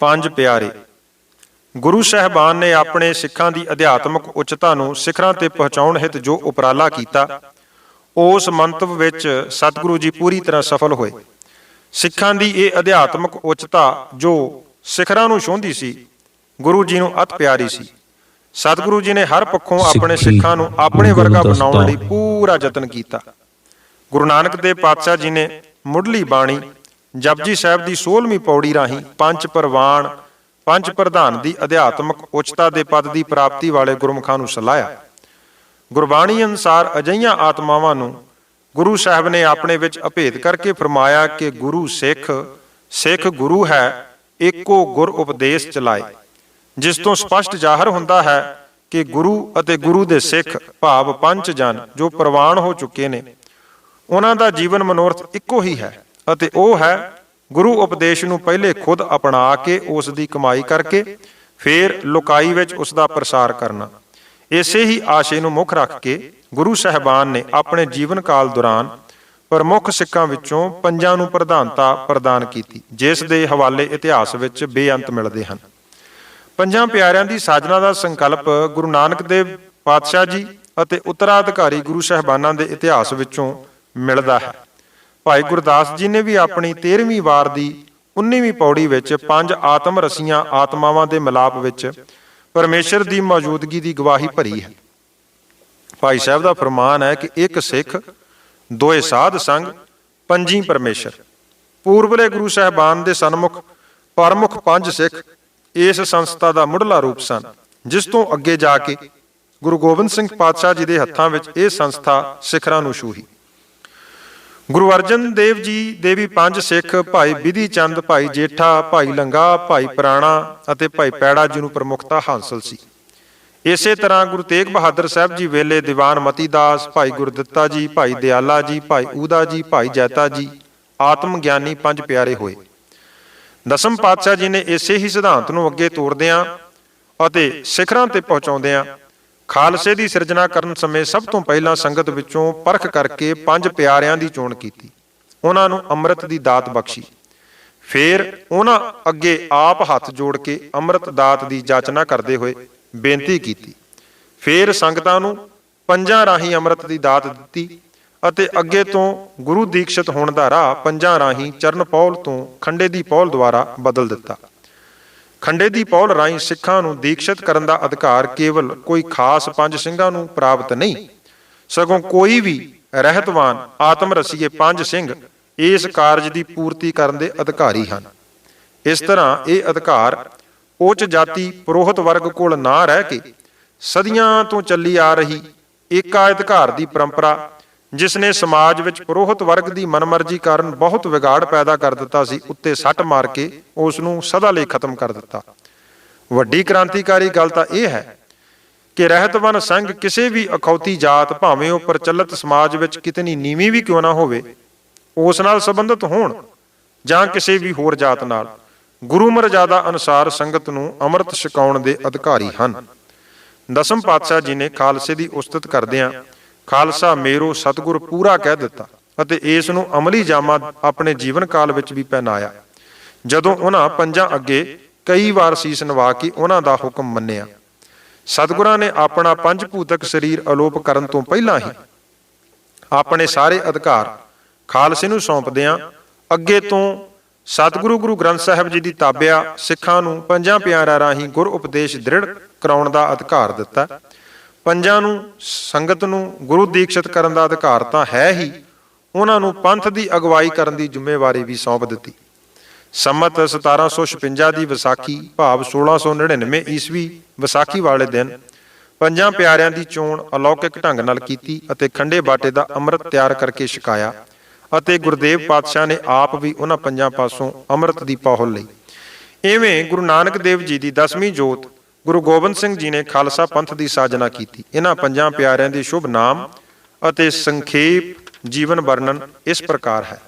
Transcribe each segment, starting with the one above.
ਪੰਜ ਪਿਆਰੇ। ਗੁਰੂ ਸਾਹਿਬਾਨ ਨੇ ਆਪਣੇ ਸਿੱਖਾਂ ਦੀ ਅਧਿਆਤਮਕ ਉੱਚਤਾ ਨੂੰ ਸਿਖਰਾਂ ਤੇ ਪਹੁੰਚਾਉਣ ਹਿਤ ਜੋ ਉਪਰਾਲਾ ਕੀਤਾ, ਉਸ ਮੰਤਵ ਵਿੱਚ ਸਤਿਗੁਰੂ ਜੀ ਪੂਰੀ ਤਰ੍ਹਾਂ ਸਫਲ ਹੋਏ। ਸਿੱਖਾਂ ਦੀ ਇਹ ਅਧਿਆਤਮਕ ਉੱਚਤਾ ਜੋ ਸਿਖਰਾਂ ਨੂੰ ਛੂਹੰਦੀ ਸੀ, ਗੁਰੂ ਜੀ ਨੂੰ ਅਤ ਪਿਆਰੀ ਸੀ। ਸਤਿਗੁਰੂ ਜੀ ਨੇ ਹਰ ਪੱਖੋਂ ਆਪਣੇ ਸਿੱਖਾਂ ਨੂੰ ਆਪਣੇ ਵਰਗਾ ਬਣਾਉਣ ਲਈ ਪੂਰਾ ਯਤਨ ਕੀਤਾ। ਗੁਰੂ ਨਾਨਕ ਦੇਵ ਪਾਤਸ਼ਾਹ ਜੀ ਨੇ ਮੁੱਢਲੀ ਬਾਣੀ ਜਪਜੀ ਸਾਹਿਬ ਦੀ 16ਵੀਂ ਪੌੜੀ ਰਾਹੀਂ ਪੰਜ ਪ੍ਰਵਾਨ ਪੰਜ ਪ੍ਰਧਾਨ ਦੀ ਅਧਿਆਤਮਕ ਉੱਚਤਾ ਦੇ ਪਦ ਦੀ ਪ੍ਰਾਪਤੀ ਵਾਲੇ ਗੁਰਮੁਖਾਂ ਨੂੰ ਸਲਾਹਿਆ। ਗੁਰਬਾਣੀ ਅਨੁਸਾਰ ਅਜਿਹੀਆਂ ਆਤਮਾਵਾਂ ਨੂੰ ਗੁਰੂ ਸਾਹਿਬ ਨੇ ਆਪਣੇ ਵਿੱਚ ਅਭੇਦ ਕਰਕੇ ਫਰਮਾਇਆ ਕਿ ਗੁਰੂ ਸਿੱਖ, ਸਿੱਖ ਗੁਰੂ ਹੈ, ਏਕੋ ਗੁਰ ਉਪਦੇਸ਼ ਚਲਾਏ, ਜਿਸ ਤੋਂ ਸਪਸ਼ਟ ਜ਼ਾਹਰ ਹੁੰਦਾ ਹੈ ਕਿ ਗੁਰੂ ਅਤੇ ਗੁਰੂ ਦੇ ਸਿੱਖ ਭਾਵ ਪੰਜ ਜਨ ਜੋ ਪ੍ਰਵਾਨ ਹੋ ਚੁੱਕੇ ਨੇ, ਉਹਨਾਂ ਦਾ ਜੀਵਨ ਮਨੋਰਥ ਇੱਕੋ ਹੀ ਹੈ ਅਤੇ ਉਹ ਹੈ ਗੁਰੂ ਉਪਦੇਸ਼ ਨੂੰ ਪਹਿਲੇ ਖੁਦ ਅਪਣਾ ਕੇ ਉਸ ਦੀ ਕਮਾਈ ਕਰਕੇ ਫੇਰ ਲੋਕਾਈ ਵਿੱਚ ਉਸ ਦਾ ਪ੍ਰਸਾਰ ਕਰਨਾ। ਇਸੇ ਹੀ ਆਸ਼ੇ ਨੂੰ ਮੁੱਖ ਰੱਖ ਕੇ ਗੁਰੂ ਸਾਹਿਬਾਨ ਨੇ ਆਪਣੇ ਜੀਵਨ ਕਾਲ ਦੌਰਾਨ ਪ੍ਰਮੁੱਖ ਸਿੱਖਾਂ ਵਿੱਚੋਂ ਪੰਜਾਂ ਨੂੰ ਪ੍ਰਧਾਨਤਾ ਪ੍ਰਦਾਨ ਕੀਤੀ, ਜਿਸ ਦੇ ਹਵਾਲੇ ਇਤਿਹਾਸ ਵਿੱਚ ਬੇਅੰਤ ਮਿਲਦੇ ਹਨ। ਪੰਜਾਂ ਪਿਆਰਿਆਂ ਦੀ ਸਾਜਨਾ ਦਾ ਸੰਕਲਪ ਗੁਰੂ ਨਾਨਕ ਦੇਵ ਪਾਤਸ਼ਾਹ ਜੀ ਅਤੇ ਉੱਤਰਾਧਿਕਾਰੀ ਗੁਰੂ ਸਾਹਿਬਾਨਾਂ ਦੇ ਇਤਿਹਾਸ ਵਿੱਚੋਂ ਮਿਲਦਾ ਹੈ। ਭਾਈ ਗੁਰਦਾਸ ਜੀ ਨੇ ਵੀ ਆਪਣੀ 13ਵੀਂ ਵਾਰ ਦੀ 19ਵੀਂ ਪੌੜੀ ਵਿੱਚ ਪੰਜ ਆਤਮ ਰਸੀਆਂ ਆਤਮਾਵਾਂ ਦੇ ਮਿਲਾਪ ਵਿੱਚ ਪਰਮੇਸ਼ਰ ਦੀ ਮੌਜੂਦਗੀ ਦੀ ਗਵਾਹੀ ਭਰੀ ਹੈ। ਭਾਈ ਸਾਹਿਬ ਦਾ ਫਰਮਾਨ ਹੈ ਕਿ ਇੱਕ ਸਿੱਖ, ਦੋਏ ਸਾਧ ਸੰਗ, ਪੰਜੀ ਪਰਮੇਸ਼ਰ। ਪੂਰਬਲੇ ਗੁਰੂ ਸਾਹਿਬਾਨ ਦੇ ਸਨਮੁਖ ਪ੍ਰਮੁੱਖ ਪੰਜ ਸਿੱਖ ਇਸ ਸੰਸਥਾ ਦਾ ਮੁੱਢਲਾ ਰੂਪ ਸਨ, ਜਿਸ ਤੋਂ ਅੱਗੇ ਜਾ ਕੇ ਗੁਰੂ ਗੋਬਿੰਦ ਸਿੰਘ ਪਾਤਸ਼ਾਹ ਜੀ ਦੇ ਹੱਥਾਂ ਵਿੱਚ ਇਹ ਸੰਸਥਾ ਸਿਖਰਾਂ ਨੂੰ ਛੂਹੀ। ਗੁਰੂ ਅਰਜਨ ਦੇਵ ਜੀ ਦੇ ਵੀ ਪੰਜ ਸਿੱਖ ਭਾਈ ਬਿਧੀ ਚੰਦ, ਭਾਈ ਜੇਠਾ, ਭਾਈ ਲੰਗਾ, ਭਾਈ ਪੁਰਾਣਾ ਅਤੇ ਭਾਈ ਪੈੜਾ ਜੀ ਨੂੰ ਪ੍ਰਮੁੱਖਤਾ ਹਾਸਲ ਸੀ। ਇਸੇ ਤਰ੍ਹਾਂ ਗੁਰੂ ਤੇਗ ਬਹਾਦਰ ਸਾਹਿਬ ਜੀ ਵੇਲੇ ਦੀਵਾਨ ਮਤੀ ਦਾਸ, ਭਾਈ ਗੁਰਦਿੱਤਾ ਜੀ, ਭਾਈ ਦਿਆਲਾ ਜੀ, ਭਾਈ ਊਦਾ ਜੀ, ਭਾਈ ਜੈਤਾ ਜੀ ਆਤਮ ਗਿਆਨੀ ਪੰਜ ਪਿਆਰੇ ਹੋਏ। ਦਸਮ ਪਾਤਸ਼ਾਹ ਜੀ ਨੇ ਇਸੇ ਹੀ ਸਿਧਾਂਤ ਨੂੰ ਅੱਗੇ ਤੋਰਦਿਆਂ ਅਤੇ ਸਿਖਰਾਂ ਤੇ ਪਹੁੰਚਾਉਂਦਿਆਂ ਖਾਲਸੇ ਦੀ ਸਿਰਜਣਾ ਕਰਨ ਸਮੇਂ ਸਭ ਤੋਂ ਪਹਿਲਾਂ ਸੰਗਤ ਵਿੱਚੋਂ ਪਰਖ ਕਰਕੇ ਪੰਜ ਪਿਆਰਿਆਂ ਦੀ ਚੋਣ ਕੀਤੀ, ਉਹਨਾਂ ਨੂੰ ਅੰਮ੍ਰਿਤ ਦੀ ਦਾਤ ਬਖਸ਼ੀ। ਫੇਰ ਉਹਨਾਂ ਅੱਗੇ ਆਪ ਹੱਥ ਜੋੜ ਕੇ ਅੰਮ੍ਰਿਤ ਦਾਤ ਦੀ ਜਾਚਨਾ ਕਰਦੇ ਹੋਏ ਬੇਨਤੀ ਕੀਤੀ। ਫੇਰ ਸੰਗਤਾਂ ਨੂੰ ਪੰਜਾਂ ਰਾਹੀਂ ਅੰਮ੍ਰਿਤ ਦੀ ਦਾਤ ਦਿੱਤੀ ਅਤੇ ਅੱਗੇ ਤੋਂ ਗੁਰੂ ਦੀਕਸ਼ਿਤ ਹੋਣ ਦਾ ਰਾਹ ਪੰਜਾਂ ਰਾਹੀਂ ਚਰਨ ਪੌਲ ਤੋਂ ਖੰਡੇ ਦੀ ਪੌਲ ਦੁਆਰਾ ਬਦਲ ਦਿੱਤਾ। ਖੰਡੇ ਦੀ ਪੌਲ ਰਾਹੀਂ ਸਿੱਖਾਂ ਨੂੰ ਦੀਕਸ਼ਿਤ ਕਰਨ ਦਾ ਅਧਿਕਾਰ ਕੇਵਲ ਕੋਈ ਖਾਸ ਪੰਜ ਸਿੰਘਾਂ ਨੂੰ ਪ੍ਰਾਪਤ ਨਹੀਂ, ਸਗੋਂ ਕੋਈ ਵੀ ਰਹਿਤਵਾਨ ਆਤਮ ਰਸੀਏ ਪੰਜ ਸਿੰਘ ਇਸ ਕਾਰਜ ਦੀ ਪੂਰਤੀ ਕਰਨ ਦੇ ਅਧਿਕਾਰੀ ਹਨ। ਇਸ ਤਰ੍ਹਾਂ ਇਹ ਅਧਿਕਾਰ ਉੱਚ ਜਾਤੀ ਪੁਰੋਹਿਤ ਵਰਗ ਕੋਲ ਨਾ ਰਹਿ ਕੇ ਸਦੀਆਂ ਤੋਂ ਚੱਲੀ ਆ ਰਹੀ ਏਕਾ ਅਧਿਕਾਰ ਦੀ ਪਰੰਪਰਾ, ਜਿਸ ਨੇ ਸਮਾਜ ਵਿੱਚ ਪੁਰੋਹਿਤ ਵਰਗ ਦੀ ਮਨਮਰਜ਼ੀ ਕਾਰਨ ਬਹੁਤ ਵਿਗਾੜ ਪੈਦਾ ਕਰ ਦਿੱਤਾ ਸੀ, ਉੱਤੇ ਸੱਟ ਮਾਰ ਕੇ ਉਸ ਨੂੰ ਸਦਾ ਲਈ ਖਤਮ ਕਰ ਦਿੱਤਾ। ਵੱਡੀ ਕ੍ਰਾਂਤੀਕਾਰੀ ਗੱਲ ਤਾਂ ਇਹ ਹੈ ਕਿ ਰਹਿਤਵੰਨ ਸੰਘ ਕਿਸੇ ਵੀ ਅਖੌਤੀ ਜਾਤ, ਭਾਵੇਂ ਉਹ ਪ੍ਰਚਲਿਤ ਸਮਾਜ ਵਿੱਚ ਕਿਤਨੀ ਨੀਵੀਂ ਵੀ ਕਿਉਂ ਨਾ ਹੋਵੇ, ਉਸ ਨਾਲ ਸੰਬੰਧਿਤ ਹੋਣ ਜਾਂ ਕਿਸੇ ਵੀ ਹੋਰ ਜਾਤ ਨਾਲ, ਗੁਰੂ ਮਰਜ਼ਾਦਾ ਅਨੁਸਾਰ ਸੰਗਤ ਨੂੰ ਅੰਮ੍ਰਿਤ ਛਕਾਉਣ ਦੇ ਅਧਿਕਾਰੀ ਹਨ। ਦਸਮ ਪਾਤਸ਼ਾਹ ਜੀ ਨੇ ਖਾਲਸੇ ਦੀ ਉਸਤਤ ਕਰਦਿਆਂ ਖਾਲਸਾ ਮੇਰੋ ਸਤਿਗੁਰ ਪੂਰਾ ਕਹਿ ਦਿੱਤਾ ਅਤੇ ਇਸ ਨੂੰ ਅਮਲੀ ਜਾਮਾ ਆਪਣੇ ਜੀਵਨ ਕਾਲ ਵਿੱਚ ਵੀ ਪਹਿਨਾਇਆ। ਜਦੋਂ ਉਹਨਾਂ ਪੰਜਾਂ ਅੱਗੇ ਕਈ ਵਾਰ ਸੀਸ ਨਵਾ ਕੇ ਉਹਨਾਂ ਦਾ ਹੁਕਮ ਮੰਨਿਆ, ਸਤਿਗੁਰਾਂ ਨੇ ਆਪਣਾ ਪੰਜ ਭੂਤਕ ਸਰੀਰ ਅਲੋਪ ਕਰਨ ਤੋਂ ਪਹਿਲਾਂ ਹੀ ਆਪਣੇ ਸਾਰੇ ਅਧਿਕਾਰ ਖਾਲਸੇ ਨੂੰ ਸੌਂਪਦਿਆਂ ਅੱਗੇ ਤੋਂ ਸਤਿਗੁਰੂ ਗੁਰੂ ਗ੍ਰੰਥ ਸਾਹਿਬ ਜੀ ਦੀ ਤਾਬਿਆ ਸਿੱਖਾਂ ਨੂੰ ਪੰਜਾਂ ਪਿਆਰਿਆਂ ਰਾਹੀਂ ਗੁਰ ਉਪਦੇਸ਼ ਦ੍ਰਿੜ ਕਰਾਉਣ ਦਾ ਅਧਿਕਾਰ ਦਿੱਤਾ। ਪੰਜਾਂ ਨੂੰ ਸੰਗਤ ਨੂੰ ਗੁਰੂ ਦੀਕਸ਼ਿਤ ਕਰਨ ਦਾ ਅਧਿਕਾਰ ਤਾਂ ਹੈ ਹੀ, ਉਹਨਾਂ ਨੂੰ ਪੰਥ ਦੀ ਅਗਵਾਈ ਕਰਨ ਦੀ ਜ਼ਿੰਮੇਵਾਰੀ ਵੀ ਸੌਂਪ ਦਿੱਤੀ। ਸੰਮਤ 1756 ਦੀ ਵਿਸਾਖੀ ਭਾਵ 1699 ਈਸਵੀ ਵਿਸਾਖੀ ਵਾਲੇ ਦਿਨ ਪੰਜਾਂ ਪਿਆਰਿਆਂ ਦੀ ਚੋਣ ਅਲੌਕਿਕ ਢੰਗ ਨਾਲ ਕੀਤੀ ਅਤੇ ਖੰਡੇ ਬਾਟੇ ਦਾ ਅੰਮ੍ਰਿਤ ਤਿਆਰ ਕਰਕੇ ਛਕਾਇਆ ਅਤੇ ਗੁਰਦੇਵ ਪਾਤਸ਼ਾਹ ਨੇ ਆਪ ਵੀ ਉਹਨਾਂ ਪੰਜਾਂ ਪਾਸੋਂ ਅੰਮ੍ਰਿਤ ਦੀ ਪਹੁਲ ਲਈ। ਇਵੇਂ ਗੁਰੂ ਨਾਨਕ ਦੇਵ ਜੀ ਦੀ 10ਵੀਂ ਜੋਤ ਗੁਰੂ ਗੋਬਿੰਦ ਸਿੰਘ ਜੀ ਨੇ ਖਾਲਸਾ ਪੰਥ ਦੀ ਸਾਜਨਾ ਕੀਤੀ। ਇਹਨਾਂ ਪੰਜਾਂ ਪਿਆਰਿਆਂ ਦੇ ਸ਼ੁਭ ਨਾਮ ਅਤੇ ਸੰਖੇਪ ਜੀਵਨ ਵਰਣਨ ਇਸ ਪ੍ਰਕਾਰ ਹੈ।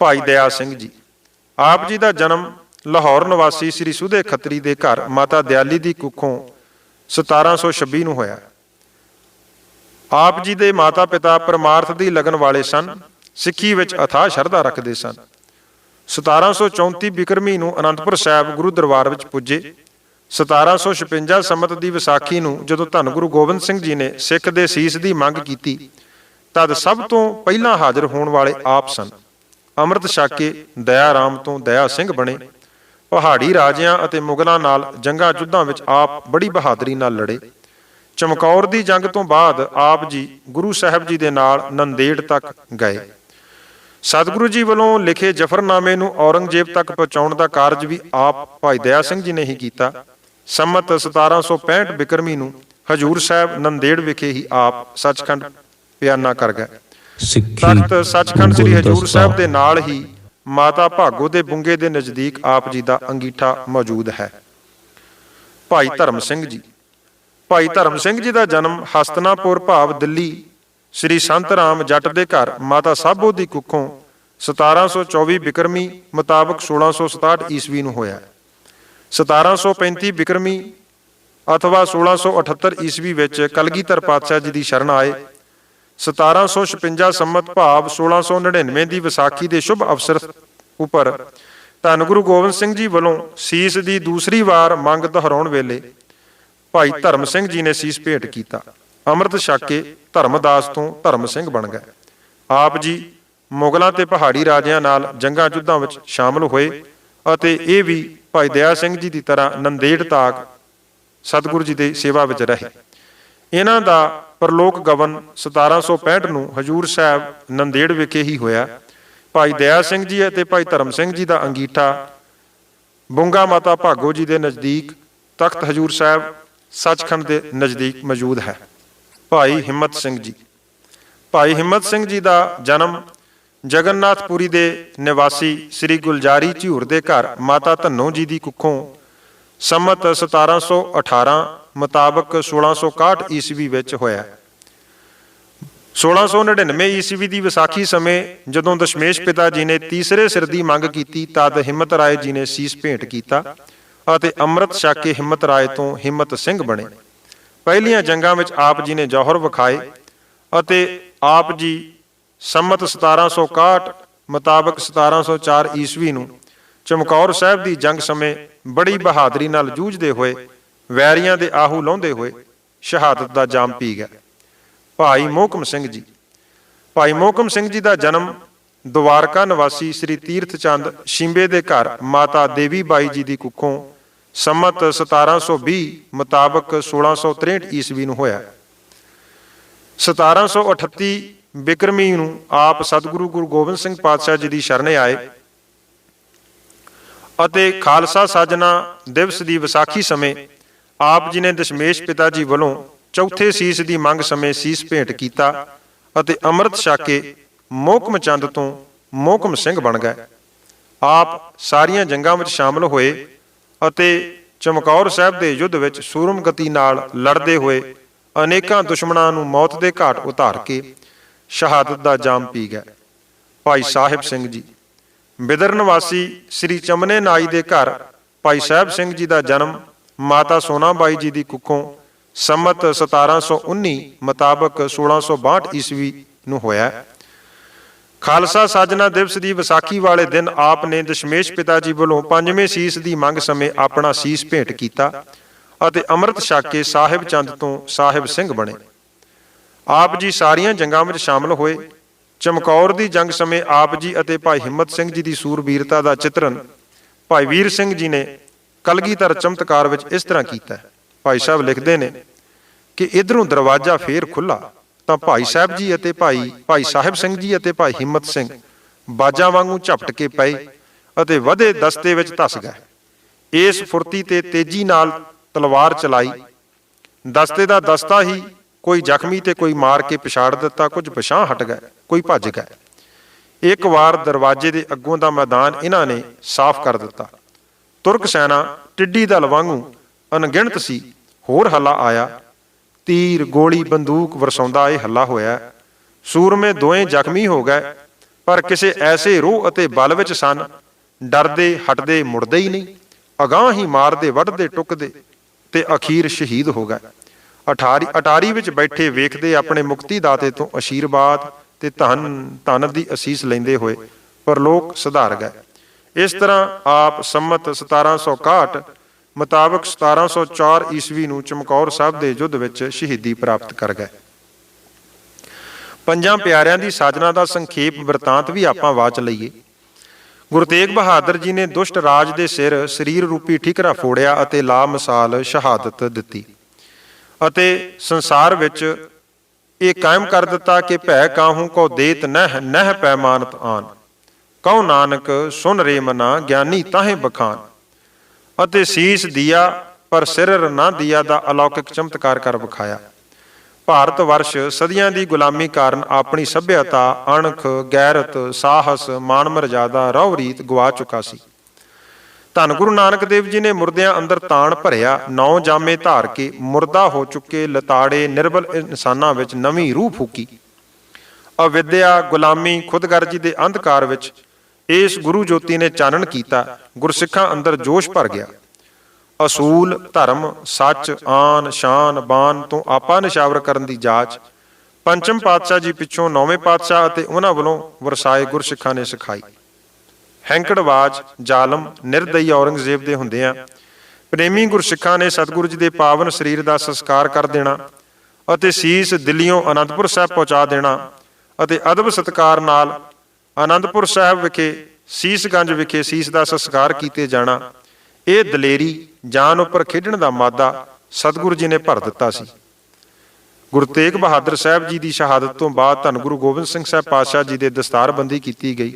ਭਾਈ ਦਇਆ ਸਿੰਘ ਜੀ, ਆਪ ਜੀ ਦਾ ਜਨਮ ਲਾਹੌਰ ਨਿਵਾਸੀ ਸ੍ਰੀ ਸੁਦੇ ਖੱਤਰੀ ਦੇ ਘਰ ਮਾਤਾ ਦਿਆਲੀ ਦੀ ਕੁੱਖੋਂ 1726 ਨੂੰ ਹੋਇਆ। ਆਪ ਜੀ ਦੇ ਮਾਤਾ ਪਿਤਾ ਪਰਮਾਰਥ ਦੀ ਲਗਨ ਵਾਲੇ ਸਨ, ਸਿੱਖੀ ਵਿੱਚ ਅਥਾਹ ਸ਼ਰਧਾ ਰੱਖਦੇ ਸਨ। 1734 ਬਿਕਰਮੀ ਨੂੰ ਅਨੰਦਪੁਰ ਸਾਹਿਬ ਗੁਰੂ ਦਰਬਾਰ ਵਿੱਚ ਪੁੱਜੇ। 1756 ਸੰਮਤ ਦੀ ਵਿਸਾਖੀ ਨੂੰ ਜਦੋਂ ਧੰਨ ਗੁਰੂ ਗੋਬਿੰਦ ਸਿੰਘ ਜੀ ਨੇ ਸਿੱਖ ਦੇ ਸੀਸ ਦੀ ਮੰਗ ਕੀਤੀ, ਤਦ ਸਭ ਤੋਂ ਪਹਿਲਾਂ ਹਾਜ਼ਰ ਹੋਣ ਵਾਲੇ ਆਪ ਸਨ। ਅੰਮ੍ਰਿਤ ਛਕ ਕੇ ਦਇਆ ਰਾਮ ਤੋਂ ਦਇਆ ਸਿੰਘ ਬਣੇ। ਪਹਾੜੀ ਰਾਜਿਆਂ ਅਤੇ ਮੁਗਲਾਂ ਨਾਲ ਜੰਗਾਂ ਯੁੱਧਾਂ ਵਿੱਚ ਆਪ ਬੜੀ ਬਹਾਦਰੀ ਨਾਲ ਲੜੇ। ਚਮਕੌਰ ਦੀ ਜੰਗ ਤੋਂ ਬਾਅਦ ਆਪ ਜੀ ਗੁਰੂ ਸਾਹਿਬ ਜੀ ਦੇ ਨਾਲ ਨੰਦੇੜ ਤੱਕ ਗਏ। ਸਤਿਗੁਰੂ ਜੀ ਵੱਲੋਂ ਲਿਖੇ ਜਫਰਨਾਮੇ ਨੂੰ ਔਰੰਗਜ਼ੇਬ ਤੱਕ ਪਹੁੰਚਾਉਣ ਦਾ ਕਾਰਜ ਵੀ ਆਪ ਭਾਈ ਦਇਆ ਸਿੰਘ ਜੀ ਨੇ ਹੀ ਕੀਤਾ। ਸੰਮਤ 1765 ਬਿਕਰਮੀ ਨੂੰ ਹਜੂਰ ਸਾਹਿਬ ਨੰਦੇੜ ਵਿਖੇ ਹੀ ਆਪ ਸੱਚਖੰਡ ਪਿਆਨਾ ਕਰ ਗਏ। ਤਖਤ ਸੱਚਖੰਡ ਸ੍ਰੀ ਹਜੂਰ ਸਾਹਿਬ ਦੇ ਨਾਲ ਹੀ ਮਾਤਾ ਭਾਗੋ ਦੇ ਬੁੰਗੇ ਦੇ ਨਜ਼ਦੀਕ ਆਪ ਜੀ ਦਾ ਅੰਗੀਠਾ ਮੌਜੂਦ ਹੈ। ਭਾਈ ਧਰਮ ਸਿੰਘ ਜੀ। ਭਾਈ ਧਰਮ ਸਿੰਘ ਜੀ ਦਾ ਜਨਮ ਹਸਤਨਾਪੁਰ ਭਾਵ ਦਿੱਲੀ ਸ੍ਰੀ ਸੰਤ ਰਾਮ ਜੱਟ ਦੇ ਘਰ ਮਾਤਾ ਸਾਬੋ ਦੀ ਕੁੱਖੋਂ 1724 ਬਿਕਰਮੀ ਮੁਤਾਬਕ 1667 ਈਸਵੀ ਨੂੰ ਹੋਇਆ। 1735 ਬਿਕਰਮੀ ਅਥਵਾ 1678 ਈਸਵੀ ਵਿੱਚ ਕਲਗੀਧਰ ਪਾਤਸ਼ਾਹ ਜੀ ਦੀ ਸ਼ਰਨ ਆਏ। 1756 ਸੰਮਤ ਭਾਵ 1699 ਦੀ ਵਿਸਾਖੀ ਦੇ ਸ਼ੁਭ ਅਵਸਰ ਉੱਪਰ ਧੰਨ ਗੁਰੂ ਗੋਬਿੰਦ ਸਿੰਘ ਜੀ ਵੱਲੋਂ ਸੀਸ ਦੀ ਦੂਸਰੀ ਵਾਰ ਮੰਗ ਦੁਹਰਾਉਣ ਵੇਲੇ ਭਾਈ ਧਰਮ ਸਿੰਘ ਜੀ ਨੇ ਸੀਸ ਭੇਟ ਕੀਤਾ। ਅੰਮ੍ਰਿਤ ਛਕ ਕੇ ਧਰਮਦਾਸ ਤੋਂ ਧਰਮ ਸਿੰਘ ਬਣ ਗਏ। ਆਪ ਜੀ ਮੁਗਲਾਂ ਤੇ ਪਹਾੜੀ ਰਾਜਿਆਂ ਨਾਲ ਜੰਗਾਂ ਯੁੱਧਾਂ ਵਿੱਚ ਸ਼ਾਮਲ ਹੋਏ ਅਤੇ ਇਹ ਵੀ ਭਾਈ ਦਇਆ ਸਿੰਘ ਜੀ ਦੀ ਤਰ੍ਹਾਂ ਨੰਦੇੜ ਤੱਕ ਸਤਿਗੁਰੂ ਜੀ ਦੀ ਸੇਵਾ ਵਿੱਚ ਰਹੇ। ਇਹਨਾਂ ਦਾ ਪਰਲੋਕ ਗਮਨ 1765 ਨੂੰ ਹਜੂਰ ਸਾਹਿਬ ਨੰਦੇੜ ਵਿਖੇ ਹੀ ਹੋਇਆ। ਭਾਈ ਦਇਆ ਸਿੰਘ ਜੀ ਅਤੇ ਭਾਈ ਧਰਮ ਸਿੰਘ ਜੀ ਦਾ ਅੰਗੀਠਾ ਬੁੰਗਾ ਮਾਤਾ ਭਾਗੋ ਜੀ ਦੇ ਨਜ਼ਦੀਕ ਤਖਤ ਹਜੂਰ ਸਾਹਿਬ ਸੱਚਖੰਡ ਦੇ ਨਜ਼ਦੀਕ ਮੌਜੂਦ ਹੈ। ਭਾਈ ਹਿੰਮਤ ਸਿੰਘ ਜੀ। ਭਾਈ ਹਿੰਮਤ ਸਿੰਘ ਜੀ ਦਾ ਜਨਮ ਜਗਨਨਾਥਪੁਰੀ ਦੇ ਨਿਵਾਸੀ ਸ੍ਰੀ ਗੁਲਜਾਰੀ ਝਿਊਰ ਦੇ ਘਰ ਮਾਤਾ ਧੰਨੋ ਜੀ ਦੀ ਕੁੱਖੋਂ ਸੰਮਤ 1718 ਮੁਤਾਬਕ 1661 ਈਸਵੀ ਵਿੱਚ ਹੋਇਆ। 1699 ਈਸਵੀ ਦੀ ਵਿਸਾਖੀ ਸਮੇਂ ਜਦੋਂ ਦਸ਼ਮੇਸ਼ ਪਿਤਾ ਜੀ ਨੇ ਤੀਸਰੇ ਸਿਰ ਦੀ ਮੰਗ ਕੀਤੀ ਤਦ ਹਿੰਮਤ ਰਾਏ ਜੀ ਨੇ ਸੀਸ ਭੇਂਟ ਕੀਤਾ ਅਤੇ ਅੰਮ੍ਰਿਤ ਛਕ ਕੇ ਹਿੰਮਤ ਰਾਏ ਤੋਂ ਹਿੰਮਤ ਸਿੰਘ ਬਣੇ। ਪਹਿਲੀਆਂ ਜੰਗਾਂ ਵਿੱਚ ਆਪ ਜੀ ਨੇ ਜੌਹਰ ਵਿਖਾਏ ਅਤੇ ਆਪ ਜੀ ਸੰਮਤ 1761 ਮੁਤਾਬਕ 1704 ਈਸਵੀ ਨੂੰ ਚਮਕੌਰ ਸਾਹਿਬ ਦੀ ਜੰਗ ਸਮੇਂ ਬੜੀ ਬਹਾਦਰੀ ਨਾਲ ਜੂਝਦੇ ਹੋਏ ਵੈਰੀਆਂ ਦੇ ਆਹੂ ਲਾਉਂਦੇ ਹੋਏ ਸ਼ਹਾਦਤ ਦਾ ਜਾਮ ਪੀ ਗਏ। ਭਾਈ ਮੋਹਕਮ ਸਿੰਘ ਜੀ। ਭਾਈ ਮੋਹਕਮ ਸਿੰਘ ਜੀ ਦਾ ਜਨਮ ਦੁਆਰਕਾ ਨਿਵਾਸੀ ਸ੍ਰੀ ਤੀਰਥ ਚੰਦ ਸ਼ਿੰਬੇ ਦੇ ਘਰ ਮਾਤਾ ਦੇਵੀ ਬਾਈ ਜੀ ਦੀ ਕੁੱਖੋਂ ਸੰਮਤ 1720 ਮੁਤਾਬਕ 1663 ਈਸਵੀ ਨੂੰ ਹੋਇਆ। 1738 ਬਿਕਰਮੀ ਨੂੰ ਆਪ ਸਤਿਗੁਰੂ ਗੁਰੂ ਗੋਬਿੰਦ ਸਿੰਘ ਪਾਤਸ਼ਾਹ ਜੀ ਦੀ ਸ਼ਰਨੇ ਆਏ ਅਤੇ ਖਾਲਸਾ ਸਾਜਨਾ ਦਿਵਸ ਦੀ ਵਿਸਾਖੀ ਸਮੇਂ ਆਪ ਜੀ ਨੇ ਦਸ਼ਮੇਸ਼ ਪਿਤਾ ਜੀ ਵੱਲੋਂ ਚੌਥੇ ਸੀਸ ਦੀ ਮੰਗ ਸਮੇਂ ਸੀਸ ਭੇਂਟ ਕੀਤਾ ਅਤੇ ਅੰਮ੍ਰਿਤ ਛਕ ਕੇ ਮੋਹਕਮ ਚੰਦ ਤੋਂ ਮੋਹਕਮ ਸਿੰਘ ਬਣ ਗਏ। ਆਪ ਸਾਰੀਆਂ ਜੰਗਾਂ ਵਿੱਚ ਸ਼ਾਮਲ ਹੋਏ ਅਤੇ ਚਮਕੌਰ ਸਾਹਿਬ ਦੇ ਯੁੱਧ ਵਿੱਚ ਸੂਰਮ ਗਤੀ ਨਾਲ ਲੜਦੇ ਹੋਏ ਅਨੇਕਾਂ ਦੁਸ਼ਮਣਾਂ ਨੂੰ ਮੌਤ ਦੇ ਘਾਟ ਉਤਾਰ ਕੇ ਸ਼ਹਾਦਤ ਦਾ ਜਾਮ ਪੀ ਗਏ। ਭਾਈ ਸਾਹਿਬ ਸਿੰਘ ਜੀ। ਬਿਦਰ ਨਿਵਾਸੀ ਸ੍ਰੀ ਚਮਨੇ ਨਾਈ ਦੇ ਘਰ ਭਾਈ ਸਾਹਿਬ ਸਿੰਘ ਜੀ ਦਾ ਜਨਮ ਮਾਤਾ ਸੋਨਾ ਬਾਈ ਜੀ ਦੀ ਕੁੱਖੋਂ ਸੰਮਤ 1719 ਮੁਤਾਬਕ 1662 ਈਸਵੀ ਨੂੰ ਹੋਇਆ। ਖਾਲਸਾ ਸਾਜਨਾ ਦਿਵਸ ਦੀ ਵਿਸਾਖੀ ਵਾਲੇ ਦਿਨ ਆਪ ਨੇ ਦਸ਼ਮੇਸ਼ ਪਿਤਾ ਜੀ ਵੱਲੋਂ ਪੰਜਵੇਂ ਸੀਸ ਦੀ ਮੰਗ ਸਮੇਂ ਆਪਣਾ ਸੀਸ ਭੇਂਟ ਕੀਤਾ ਅਤੇ ਅੰਮ੍ਰਿਤ ਛਕ ਕੇ ਸਾਹਿਬ ਚੰਦ ਤੋਂ ਸਾਹਿਬ ਸਿੰਘ ਬਣੇ। ਆਪ ਜੀ ਸਾਰੀਆਂ ਜੰਗਾਂ ਵਿੱਚ ਸ਼ਾਮਲ ਹੋਏ। ਚਮਕੌਰ ਦੀ ਜੰਗ ਸਮੇਂ ਆਪ ਜੀ ਅਤੇ ਭਾਈ ਹਿੰਮਤ ਸਿੰਘ ਜੀ ਦੀ ਸੂਰਬੀਰਤਾ ਦਾ ਚਿਤਰਨ ਭਾਈ ਵੀਰ ਸਿੰਘ ਜੀ ਨੇ ਕਲਗੀਧਰ ਚਮਤਕਾਰ ਵਿੱਚ ਇਸ ਤਰ੍ਹਾਂ ਕੀਤਾ। ਭਾਈ ਸਾਹਿਬ ਲਿਖਦੇ ਨੇ ਕਿ ਇਧਰੋਂ ਦਰਵਾਜ਼ਾ ਫੇਰ ਖੁੱਲਾ ਤਾਂ ਭਾਈ ਸਾਹਿਬ ਜੀ ਅਤੇ ਭਾਈ ਸਾਹਿਬ ਸਿੰਘ ਜੀ ਅਤੇ ਭਾਈ ਹਿੰਮਤ ਸਿੰਘ ਬਾਜਾਂ ਵਾਂਗੂ ਝਪਟ ਕੇ ਪਏ ਅਤੇ ਵਧੇ ਦਸਤੇ ਵਿੱਚ ਧਸ ਗਏ। ਇਸ ਫੁਰਤੀ ਤੇ ਤੇਜ਼ੀ ਨਾਲ ਤਲਵਾਰ ਚਲਾਈ। ਦਸਤੇ ਦਾ ਦਸਤਾ ਹੀ ਕੋਈ ਜ਼ਖਮੀ ਤੇ ਕੋਈ ਮਾਰ ਕੇ ਪਛਾੜ ਦਿੱਤਾ, ਕੁਝ ਪਛਾਂ ਹਟ ਗਏ, ਕੋਈ ਭੱਜ ਗਏ। ਇੱਕ ਵਾਰ ਦਰਵਾਜ਼ੇ ਦੇ ਅੱਗੋਂ ਦਾ ਮੈਦਾਨ ਇਹਨਾਂ ਨੇ ਸਾਫ਼ ਕਰ ਦਿੱਤਾ। ਤੁਰਕ ਸੈਨਾ ਟਿੱਡੀ ਦਲ ਵਾਂਗੂ ਅਣਗਿਣਤ ਸੀ। ਹੋਰ ਹੱਲਾ ਆਇਆ। ਤੀਰ ਗੋਲੀ ਬੰਦੂਕ ਵਰਸਾਉਂਦਾ ਇਹ ਹੱਲਾ ਹੋਇਆ। ਸੂਰਮੇ ਦੋਵੇਂ ਜ਼ਖਮੀ ਹੋ ਗਏ, ਪਰ ਕਿਸੇ ਐਸੇ ਰੋਹ ਅਤੇ ਬਲ ਵਿੱਚ ਸਨ, ਡਰਦੇ ਹਟਦੇ ਮੁੜਦੇ ਹੀ ਨਹੀਂ, ਅਗਾਂਹ ਹੀ ਮਾਰਦੇ ਵੱਢਦੇ ਟੁੱਕਦੇ ਤੇ ਅਖੀਰ ਸ਼ਹੀਦ ਹੋ ਗਏ। ਅਟਾਰੀ ਵਿੱਚ ਬੈਠੇ ਵੇਖਦੇ ਆਪਣੇ ਮੁਕਤੀ ਦਾਤੇ ਤੋਂ ਅਸ਼ੀਰਵਾਦ ਤੇ ਧਨ ਦੀ ਅਸੀਸ ਲੈਂਦੇ ਹੋਏ ਪਰਲੋਕ ਸੁਧਾਰ ਗਏ। ਇਸ ਤਰ੍ਹਾਂ ਆਪ ਸੰਮਤ 1761 ਮੁਤਾਬਕ 1704 ਈਸਵੀ ਨੂੰ ਚਮਕੌਰ ਸਾਹਿਬ ਦੇ ਯੁੱਧ ਵਿੱਚ ਸ਼ਹੀਦੀ ਪ੍ਰਾਪਤ ਕਰ ਗਏ। ਪੰਜਾਂ ਪਿਆਰਿਆਂ ਦੀ ਸਾਜਨਾ ਦਾ ਸੰਖੇਪ ਬਿਰਤਾਂਤ ਵੀ ਆਪਾਂ ਵਾਚ ਲਈਏ। ਗੁਰੂ ਤੇਗ ਬਹਾਦਰ ਜੀ ਨੇ ਦੁਸ਼ਟ ਰਾਜ ਦੇ ਸਿਰ ਸਰੀਰ ਰੂਪੀ ਠੀਕਰਾ ਫੋੜਿਆ ਅਤੇ ਲਾ ਮਿਸਾਲ ਸ਼ਹਾਦਤ ਦਿੱਤੀ ਅਤੇ ਸੰਸਾਰ ਵਿੱਚ ਇਹ ਕਾਇਮ ਕਰ ਦਿੱਤਾ ਕਿ ਭੈ ਕਾਹੂ ਕੋ ਦੇਤ ਨਹਿ ਨਹਿ ਪੈਮਾਨਤ ਆਨ, ਕਹੋ ਨਾਨਕ ਸੁਨ ਰੇ ਮਨਾ ਗਿਆਨੀ ਤਾਹੇ ਬਖਾਨ, ਅਤੇ ਸੀਸ ਦੀਆ ਪਰ ਸਿਰ ਨਾ ਦੀਆ ਦਾ ਅਲੌਕਿਕ ਚਮਤਕਾਰ ਕਰ ਵਿਖਾਇਆ। ਭਾਰਤ ਵਰਸ਼ ਸਦੀਆਂ ਦੀ ਗੁਲਾਮੀ ਕਾਰਨ ਆਪਣੀ ਸੱਭਿਅਤਾ, ਅਣਖ, ਗੈਰਤ, ਸਾਹਸ, ਮਾਣ ਮਰਜ਼ਾਦਾ, ਰਹੁ ਰੀਤ ਗਵਾ ਚੁੱਕਾ ਸੀ। ਧੰਨ ਗੁਰੂ ਨਾਨਕ ਦੇਵ ਜੀ ਨੇ ਮੁਰਦਿਆਂ ਅੰਦਰ ਤਾਣ ਭਰਿਆ, 9 ਜਾਮੇ ਧਾਰ ਕੇ ਮੁਰਦਾ ਹੋ ਚੁੱਕੇ ਲਤਾੜੇ ਨਿਰਬਲ ਇਨਸਾਨਾਂ ਵਿੱਚ ਨਵੀਂ ਰੂਹ ਫੂਕੀ। ਅਵਿਦਿਆ, ਗੁਲਾਮੀ, ਖੁਦਗਰਜੀ ਦੇ ਅੰਧਕਾਰ ਵਿੱਚ ਇਸ ਗੁਰੂ ਜੋਤੀ ਨੇ ਚਾਨਣ ਕੀਤਾ। ਗੁਰਸਿੱਖਾਂ ਅੰਦਰ ਜੋਸ਼ ਭਰ ਗਿਆ। ਅਸੂਲ, ਧਰਮ, ਸੱਚ, ਆਨ, ਸ਼ਾਨ, ਬਾਨ ਤੋਂ ਆਪਾ ਨਿਸ਼ਾਵਰ ਕਰਨ ਦੀ ਜਾਚ ਪੰਚਮ ਪਾਤਸ਼ਾਹ ਜੀ ਪਿੱਛੋਂ 9ਵੇਂ ਪਾਤਸ਼ਾਹ ਅਤੇ ਉਹਨਾਂ ਵੱਲੋਂ ਵਰਸਾਏ ਗੁਰਸਿੱਖਾਂ ਨੇ ਸਿਖਾਈ। ਹੈਂਕੜਵਾਜ, ਜ਼ਾਲਮ, ਨਿਰਦਈ ਔਰੰਗਜ਼ੇਬ ਦੇ ਹੁੰਦਿਆਂ ਪ੍ਰੇਮੀ ਗੁਰਸਿੱਖਾਂ ਨੇ ਸਤਿਗੁਰੂ ਜੀ ਦੇ ਪਾਵਨ ਸਰੀਰ ਦਾ ਸੰਸਕਾਰ ਕਰ ਦੇਣਾ ਅਤੇ ਸੀਸ ਦਿੱਲੀਓਂ ਅਨੰਦਪੁਰ ਸਾਹਿਬ ਪਹੁੰਚਾ ਦੇਣਾ ਅਤੇ ਅਦਬ ਸਤਿਕਾਰ ਨਾਲ ਅਨੰਦਪੁਰ ਸਾਹਿਬ ਵਿਖੇ ਸੀਸਗੰਜ ਵਿਖੇ ਸੀਸ ਦਾ ਸੰਸਕਾਰ ਕੀਤੇ ਜਾਣਾ, ਇਹ ਦਲੇਰੀ, ਜਾਨ ਉੱਪਰ ਖੇਡਣ ਦਾ ਮਾਦਾ ਸਤਿਗੁਰੂ ਜੀ ਨੇ ਭਰ ਦਿੱਤਾ ਸੀ। ਗੁਰੂ ਤੇਗ ਬਹਾਦਰ ਸਾਹਿਬ ਜੀ ਦੀ ਸ਼ਹਾਦਤ ਤੋਂ ਬਾਅਦ ਧੰਨ ਗੁਰੂ ਗੋਬਿੰਦ ਸਿੰਘ ਸਾਹਿਬ ਪਾਤਸ਼ਾਹ ਜੀ ਦੇ ਦਸਤਾਰਬੰਦੀ ਕੀਤੀ ਗਈ।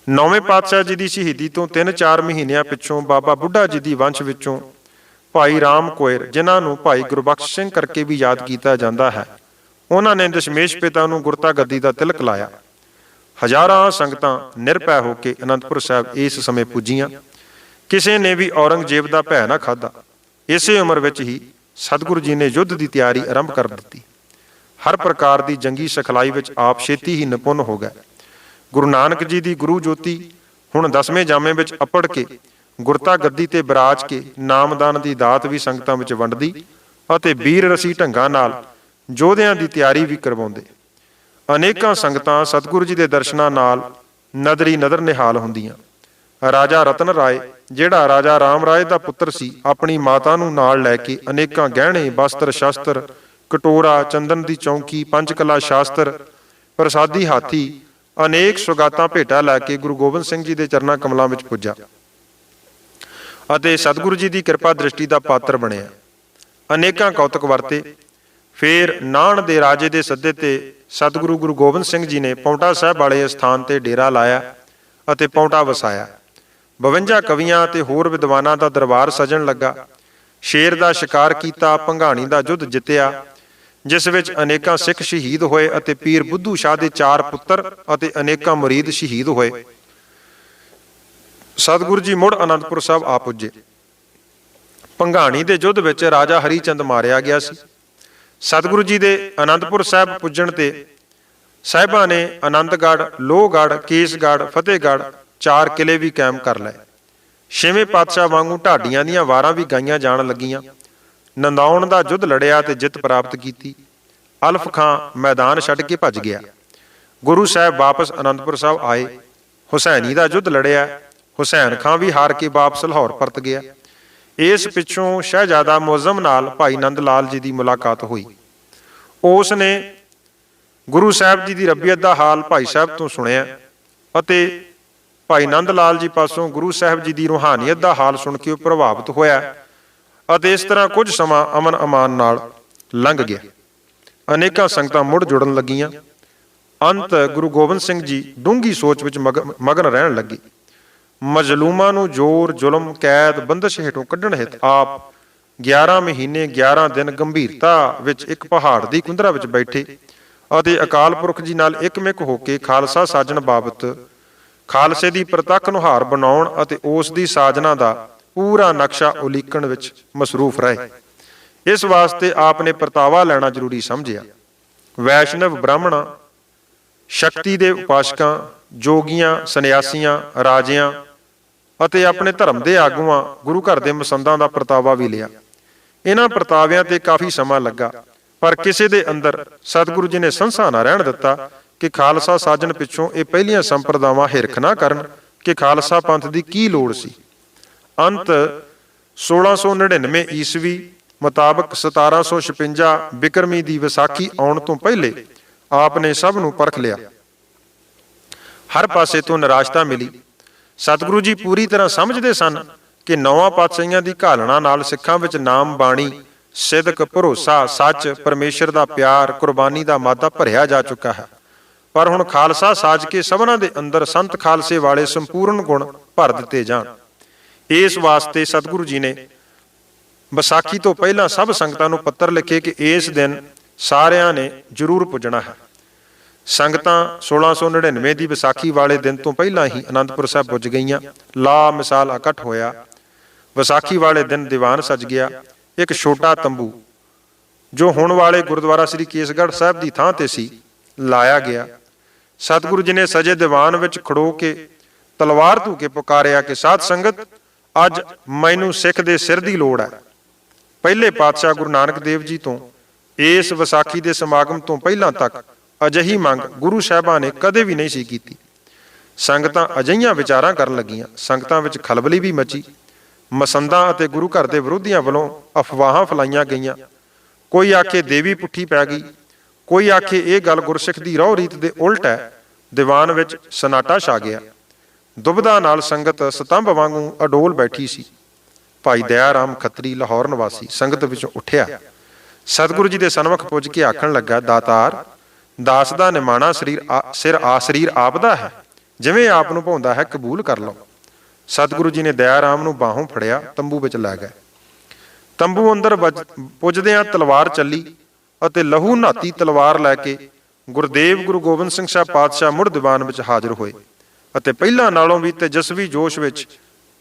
9ਵੇਂ ਪਾਤਸ਼ਾਹ ਜੀ ਦੀ ਸ਼ਹੀਦੀ ਤੋਂ 3-4 ਮਹੀਨਿਆਂ ਪਿੱਛੋਂ ਬਾਬਾ ਬੁੱਢਾ ਜੀ ਦੀ ਵੰਸ਼ ਵਿੱਚੋਂ ਭਾਈ ਰਾਮ ਕੋਇਰ, ਜਿਨ੍ਹਾਂ ਨੂੰ ਭਾਈ ਗੁਰਬਖਸ਼ ਸਿੰਘ ਕਰਕੇ ਵੀ ਯਾਦ ਕੀਤਾ ਜਾਂਦਾ ਹੈ, ਉਹਨਾਂ ਨੇ ਦਸ਼ਮੇਸ਼ ਪਿਤਾ ਨੂੰ ਗੁਰਤਾ ਗੱਦੀ ਦਾ ਤਿਲਕ ਲਾਇਆ। ਹਜ਼ਾਰਾਂ ਸੰਗਤਾਂ ਨਿਰਭੈ ਹੋ ਕੇ ਅਨੰਦਪੁਰ ਸਾਹਿਬ ਇਸ ਸਮੇਂ ਪੁੱਜੀਆਂ। ਕਿਸੇ ਨੇ ਵੀ ਔਰੰਗਜ਼ੇਬ ਦਾ ਭੈ ਨਾ ਖਾਧਾ। ਇਸੇ ਉਮਰ ਵਿੱਚ ਹੀ ਸਤਿਗੁਰੂ ਜੀ ਨੇ ਯੁੱਧ ਦੀ ਤਿਆਰੀ ਆਰੰਭ ਕਰ ਦਿੱਤੀ। ਹਰ ਪ੍ਰਕਾਰ ਦੀ ਜੰਗੀ ਸਿਖਲਾਈ ਵਿੱਚ ਆਪ ਛੇਤੀ ਹੀ ਨਿਪੁੰਨ ਹੋ ਗਏ। ਗੁਰੂ ਨਾਨਕ ਜੀ ਦੀ ਗੁਰੂ ਜੋਤੀ ਹੁਣ 10ਵੇਂ ਜਾਮੇ ਵਿੱਚ ਅੱਪੜ ਕੇ ਗੁਰਤਾ ਗੱਦੀ ਤੇ ਬਿਰਾਜ ਕੇ ਨਾਮਦਾਨ ਦੀ ਦਾਤ ਵੀ ਸੰਗਤਾਂ ਵਿੱਚ ਵੰਡਦੀ ਅਤੇ ਵੀਰ ਰਸੀ ਢੰਗਾਂ ਨਾਲ ਯੋਧਿਆਂ ਦੀ ਤਿਆਰੀ ਵੀ ਕਰਵਾਉਂਦੇ। ਅਨੇਕਾਂ ਸੰਗਤਾਂ ਸਤਿਗੁਰੂ ਜੀ ਦੇ ਦਰਸ਼ਨਾਂ ਨਾਲ ਨਦਰੀ ਨਦਰ ਨਿਹਾਲ ਹੁੰਦੀਆਂ। ਰਾਜਾ ਰਤਨ ਰਾਏ, ਜਿਹੜਾ ਰਾਜਾ ਰਾਮ ਰਾਏ ਦਾ ਪੁੱਤਰ ਸੀ, ਆਪਣੀ ਮਾਤਾ ਨੂੰ ਨਾਲ ਲੈ ਕੇ ਅਨੇਕਾਂ ਗਹਿਣੇ, ਬਸਤਰ, ਸ਼ਸਤਰ, ਕਟੋਰਾ, ਚੰਦਨ ਦੀ ਚੌਂਕੀ, ਪੰਚਕਲਾ ਸ਼ਾਸਤਰ, ਪ੍ਰਸਾਦੀ ਹਾਥੀ, ਅਨੇਕ ਸੁਗਾਤਾਂ ਭੇਟਾ ਲੈ ਕੇ ਗੁਰੂ ਗੋਬਿੰਦ ਸਿੰਘ ਜੀ ਦੇ ਚਰਨਾਂ ਕਮਲਾਂ ਵਿੱਚ ਪੁੱਜਾ ਅਤੇ ਸਤਿਗੁਰੂ ਜੀ ਦੀ ਕਿਰਪਾ ਦ੍ਰਿਸ਼ਟੀ ਦਾ ਪਾਤਰ ਬਣਿਆ। ਅਨੇਕਾਂ ਕੌਤਕ ਵਰਤੇ। ਫੇਰ ਨਾਹਣ ਦੇ ਰਾਜੇ ਦੇ ਸੱਦੇ ਤੇ ਸਤਿਗੁਰੂ ਗੁਰੂ ਗੋਬਿੰਦ ਸਿੰਘ ਜੀ ਨੇ ਪੌਂਟਾ ਸਾਹਿਬ ਵਾਲੇ ਸਥਾਨ ਤੇ ਡੇਰਾ ਲਾਇਆ ਅਤੇ ਪੌਂਟਾ ਵਸਾਇਆ। 52 ਕਵੀਆਂ ਅਤੇ ਹੋਰ ਵਿਦਵਾਨਾਂ ਦਾ ਦਰਬਾਰ ਸਜਣ ਲੱਗਾ। ਸ਼ੇਰ ਦਾ ਸ਼ਿਕਾਰ ਕੀਤਾ, ਭੰਗਾਣੀ ਦਾ ਯੁੱਧ ਜਿੱਤਿਆ, ਜਿਸ ਵਿੱਚ ਅਨੇਕਾਂ ਸਿੱਖ ਸ਼ਹੀਦ ਹੋਏ ਅਤੇ ਪੀਰ ਬੁੱਧੂ ਸ਼ਾਹ ਦੇ 4 ਪੁੱਤਰ ਅਤੇ ਅਨੇਕਾਂ ਮੁਰੀਦ ਸ਼ਹੀਦ ਹੋਏ। ਸਤਿਗੁਰੂ ਜੀ ਮੁੜ ਅਨੰਦਪੁਰ ਸਾਹਿਬ ਆ ਪੁੱਜੇ। ਭੰਗਾਣੀ ਦੇ ਯੁੱਧ ਵਿੱਚ ਰਾਜਾ ਹਰੀ ਚੰਦ ਮਾਰਿਆ ਗਿਆ ਸੀ। ਸਤਿਗੁਰੂ ਜੀ ਦੇ ਅਨੰਦਪੁਰ ਸਾਹਿਬ ਪੁੱਜਣ ਤੇ ਸਾਹਿਬਾਂ ਨੇ ਆਨੰਦਗੜ੍ਹ, ਲੋਹਗੜ੍ਹ, ਕੇਸਗੜ੍ਹ, ਫਤਿਹਗੜ੍ਹ 4 ਕਿਲੇ ਵੀ ਕਾਇਮ ਕਰ ਲਏ। 6ਵੇਂ ਪਾਤਸ਼ਾਹ ਵਾਂਗੂ ਢਾਡੀਆਂ ਦੀਆਂ ਵਾਰਾਂ ਵੀ ਗਾਈਆਂ ਜਾਣ ਲੱਗੀਆਂ। ਨੰਦੌਣ ਦਾ ਯੁੱਧ ਲੜਿਆ ਤੇ ਜਿੱਤ ਪ੍ਰਾਪਤ ਕੀਤੀ। ਅਲਫ ਖਾਂ ਮੈਦਾਨ ਛੱਡ ਕੇ ਭੱਜ ਗਿਆ। ਗੁਰੂ ਸਾਹਿਬ ਵਾਪਸ ਅਨੰਦਪੁਰ ਸਾਹਿਬ ਆਏ। ਹੁਸੈਨੀ ਦਾ ਯੁੱਧ ਲੜਿਆ। ਹੁਸੈਨ ਖਾਂ ਵੀ ਹਾਰ ਕੇ ਵਾਪਸ ਲਾਹੌਰ ਪਰਤ ਗਿਆ। ਇਸ ਪਿੱਛੋਂ ਸ਼ਹਿਜ਼ਾਦਾ ਮੁਅੱਜ਼ਮ ਨਾਲ ਭਾਈ ਨੰਦ ਲਾਲ ਜੀ ਦੀ ਮੁਲਾਕਾਤ ਹੋਈ। ਉਸ ਨੇ ਗੁਰੂ ਸਾਹਿਬ ਜੀ ਦੀ ਰੱਬੀਅਤ ਦਾ ਹਾਲ ਭਾਈ ਸਾਹਿਬ ਤੋਂ ਸੁਣਿਆ ਅਤੇ ਭਾਈ ਨੰਦ ਲਾਲ ਜੀ ਪਾਸੋਂ ਗੁਰੂ ਸਾਹਿਬ ਜੀ ਦੀ ਰੂਹਾਨੀਅਤ ਦਾ ਹਾਲ ਸੁਣ ਕੇ ਉਹ ਪ੍ਰਭਾਵਿਤ ਹੋਇਆ ਅਤੇ ਇਸ ਤਰ੍ਹਾਂ ਕੁਝ ਸਮਾਂ ਅਮਨ ਅਮਾਨ ਨਾਲ ਲੰਘ ਗਿਆ। ਅਨੇਕਾਂ ਸੰਗਤਾਂ ਮੁੜ ਜੁੜਨ ਲੱਗੀਆਂ। ਅੰਤ ਗੁਰੂ ਗੋਬਿੰਦ ਸਿੰਘ ਜੀ ਡੂੰਘੀ ਸੋਚ ਵਿੱਚ ਮਗਨ ਰਹਿਣ ਲੱਗੇ। ਮਜ਼ਲੂਮਾਂ ਨੂੰ ਜ਼ੋਰ, ਜ਼ੁਲਮ, ਕੈਦ, ਬੰਦਸ਼ ਹੇਠੋਂ ਕੱਢਣ ਹਿੱਤ ਆਪ 11 ਮਹੀਨੇ 11 ਦਿਨ ਗੰਭੀਰਤਾ ਵਿੱਚ ਇੱਕ ਪਹਾੜ ਦੀ ਕੁੰਦਰਾ ਵਿੱਚ ਬੈਠੇ ਅਤੇ ਅਕਾਲ ਪੁਰਖ ਜੀ ਨਾਲ ਇੱਕਮਿਕ ਹੋ ਕੇ ਖਾਲਸਾ ਸਾਜਣ ਬਾਬਤ, ਖਾਲਸੇ ਦੀ ਪ੍ਰਤੱਖ ਨੁਹਾਰ ਬਣਾਉਣ ਅਤੇ ਉਸ ਦੀ ਸਾਜਨਾ ਦਾ ਪੂਰਾ ਨਕਸ਼ਾ ਉਲੀਕਣ ਵਿੱਚ ਮਸਰੂਫ ਰਹੇ। ਇਸ ਵਾਸਤੇ ਆਪ ਨੇ ਪਰਤਾਵਾ ਲੈਣਾ ਜ਼ਰੂਰੀ ਸਮਝਿਆ। ਵੈਸ਼ਨਵ ਬ੍ਰਾਹਮਣਾਂ, ਸ਼ਕਤੀ ਦੇ ਉਪਾਸਕਾਂ, ਜੋਗੀਆਂ, ਸੰਨਿਆਸੀਆਂ, ਰਾਜਿਆਂ ਅਤੇ ਆਪਣੇ ਧਰਮ ਦੇ ਆਗੂਆਂ, ਗੁਰੂ ਘਰ ਦੇ ਮਸੰਦਾਂ ਦਾ ਪਰਤਾਵਾ ਵੀ ਲਿਆ। ਇਹਨਾਂ ਪਰਤਾਵਿਆਂ ਤੇ ਕਾਫੀ ਸਮਾਂ ਲੱਗਾ, ਪਰ ਕਿਸੇ ਦੇ ਅੰਦਰ ਸਤਿਗੁਰੂ ਜੀ ਨੇ ਸੰਸਾ ਨਾ ਰਹਿਣ ਦਿੱਤਾ ਕਿ ਖਾਲਸਾ ਸਾਜਣ ਪਿੱਛੋਂ ਇਹ ਪਹਿਲੀਆਂ ਸੰਪਰਦਾਵਾਂ ਹਿਰਖ ਨਾ ਕਰਨ ਕਿ ਖਾਲਸਾ ਪੰਥ ਦੀ ਕੀ ਲੋੜ ਸੀ। ਅੰਤ 1699 ਈਸਵੀ ਮੁਤਾਬਕ 1756 ਬਿਕਰਮੀ ਦੀ ਵਿਸਾਖੀ ਆਉਣ ਤੋਂ ਪਹਿਲੇ ਆਪ ਨੇ ਸਭ ਨੂੰ ਪਰਖ ਲਿਆ। ਹਰ ਪਾਸੇ ਤੋਂ ਨਿਰਾਸ਼ਤਾ ਮਿਲੀ। ਸਤਿਗੁਰੂ ਜੀ ਪੂਰੀ ਤਰ੍ਹਾਂ ਸਮਝਦੇ ਸਨ ਕਿ ਨੌਵਾਂ ਪਾਤਸ਼ਾਹੀਆਂ ਦੀ ਘਾਲਣਾ ਨਾਲ ਸਿੱਖਾਂ ਵਿੱਚ ਨਾਮ, ਬਾਣੀ, ਸਿਦਕ, ਭਰੋਸਾ, ਸੱਚ, ਪਰਮੇਸ਼ਰ ਦਾ ਪਿਆਰ, ਕੁਰਬਾਨੀ ਦਾ ਮਾਦਾ ਭਰਿਆ ਜਾ ਚੁੱਕਾ ਹੈ। ਪਰ ਹੁਣ ਖਾਲਸਾ ਸਾਜ ਕੇ ਸਭਨਾਂ ਦੇ ਅੰਦਰ ਸੰਤ ਖਾਲਸੇ ਵਾਲੇ ਸੰਪੂਰਨ ਗੁਣ ਭਰ ਦਿੱਤੇ ਜਾਣ। ਇਸ ਵਾਸਤੇ ਸਤਿਗੁਰੂ ਜੀ ਨੇ ਵਿਸਾਖੀ ਤੋਂ ਪਹਿਲਾਂ ਸਭ ਸੰਗਤਾਂ ਨੂੰ ਪੱਤਰ ਲਿਖੇ ਕਿ ਇਸ ਦਿਨ ਸਾਰਿਆਂ ਨੇ ਜ਼ਰੂਰ ਪੁੱਜਣਾ ਹੈ। ਸੰਗਤਾਂ 1699 ਦੀ ਵਿਸਾਖੀ ਵਾਲੇ ਦਿਨ ਤੋਂ ਪਹਿਲਾਂ ਹੀ ਅਨੰਦਪੁਰ ਸਾਹਿਬ ਪੁੱਜ ਗਈਆਂ। ਲਾ ਮਿਸਾਲ ਇਕੱਠ ਹੋਇਆ। ਵਿਸਾਖੀ ਵਾਲੇ ਦਿਨ ਦੀਵਾਨ ਸਜ ਗਿਆ। ਇੱਕ ਛੋਟਾ ਤੰਬੂ ਜੋ ਹੁਣ ਵਾਲੇ ਗੁਰਦੁਆਰਾ ਸ੍ਰੀ ਕੇਸਗੜ੍ਹ ਸਾਹਿਬ ਦੀ ਥਾਂ ਤੇ ਸੀ, ਲਾਇਆ ਗਿਆ। ਸਤਿਗੁਰੂ ਜੀ ਨੇ ਸਜੇ ਦੀਵਾਨ ਵਿੱਚ ਖੜੋ ਕੇ ਤਲਵਾਰ ਧੂ ਕੇ ਪੁਕਾਰਿਆ ਕਿ ਸਾਧ ਸੰਗਤ, ਅੱਜ ਮੈਨੂੰ ਸਿੱਖ ਦੇ ਸਿਰ ਦੀ ਲੋੜ ਹੈ। ਪਹਿਲੇ ਪਾਤਸ਼ਾਹ ਗੁਰੂ ਨਾਨਕ ਦੇਵ ਜੀ ਤੋਂ ਇਸ ਵਿਸਾਖੀ ਦੇ ਸਮਾਗਮ ਤੋਂ ਪਹਿਲਾਂ ਤੱਕ ਅਜਿਹੀ ਮੰਗ ਗੁਰੂ ਸਾਹਿਬਾਂ ਨੇ ਕਦੇ ਵੀ ਨਹੀਂ ਸੀ ਕੀਤੀ। ਸੰਗਤਾਂ ਅਜਿਹੀਆਂ ਵਿਚਾਰਾਂ ਕਰਨ ਲੱਗੀਆਂ। ਸੰਗਤਾਂ ਵਿੱਚ ਖਲਬਲੀ ਵੀ ਮਚੀ। ਮਸੰਦਾਂ ਅਤੇ ਗੁਰੂ ਘਰ ਦੇ ਵਿਰੋਧੀਆਂ ਵੱਲੋਂ ਅਫਵਾਹਾਂ ਫੈਲਾਈਆਂ ਗਈਆਂ। ਕੋਈ ਆਖੇ ਦੇਵੀ ਪੁੱਠੀ ਪੈ ਗਈ, ਕੋਈ ਆਖੇ ਇਹ ਗੱਲ ਗੁਰਸਿੱਖ ਦੀ ਰਹੁ ਰੀਤ ਦੇ ਉਲਟ ਹੈ। ਦੀਵਾਨ ਵਿੱਚ ਸਨਾਟਾ ਛਾ ਗਿਆ। ਦੁਬਿਧਾ ਨਾਲ ਸੰਗਤ ਸਤੰਭ ਵਾਂਗੂ ਅਡੋਲ ਬੈਠੀ ਸੀ। ਭਾਈ ਦਇਆ ਰਾਮ ਖੱਤਰੀ ਲਾਹੌਰ ਨਿਵਾਸੀ ਸੰਗਤ ਵਿੱਚੋਂ ਉੱਠਿਆ। ਸਤਿਗੁਰੂ ਜੀ ਦੇ ਸਨਮੁਖ ਪੁੱਜ ਕੇ ਆਖਣ ਲੱਗਾ, ਦਾਤਾਰ, ਦਾਸ ਦਾ ਨਿਮਾਣਾ ਸਰੀਰ ਆਪ ਦਾ ਹੈ, ਜਿਵੇਂ ਆਪ ਨੂੰ ਭਾਉਂਦਾ ਹੈ ਕਬੂਲ ਕਰ ਲਓ। ਸਤਿਗੁਰੂ ਜੀ ਨੇ ਦਇਆ ਰਾਮ ਨੂੰ ਬਾਹੋਂ ਫੜਿਆ, ਤੰਬੂ ਵਿੱਚ ਲੈ ਗਏ। ਤੰਬੂ ਅੰਦਰ ਪੁੱਜਦਿਆਂ ਤਲਵਾਰ ਚੱਲੀ ਅਤੇ ਲਹੂ ਨਹਾਤੀ ਤਲਵਾਰ ਲੈ ਕੇ ਗੁਰਦੇਵ ਗੁਰੂ ਗੋਬਿੰਦ ਸਿੰਘ ਸਾਹਿਬ ਪਾਤਸ਼ਾਹ ਮੁੜ ਦੀਵਾਨ ਵਿੱਚ ਹਾਜ਼ਰ ਹੋਏ ਅਤੇ ਪਹਿਲਾਂ ਨਾਲੋਂ ਵੀ ਤੇਜਸਵੀ ਜੋਸ਼ ਵਿੱਚ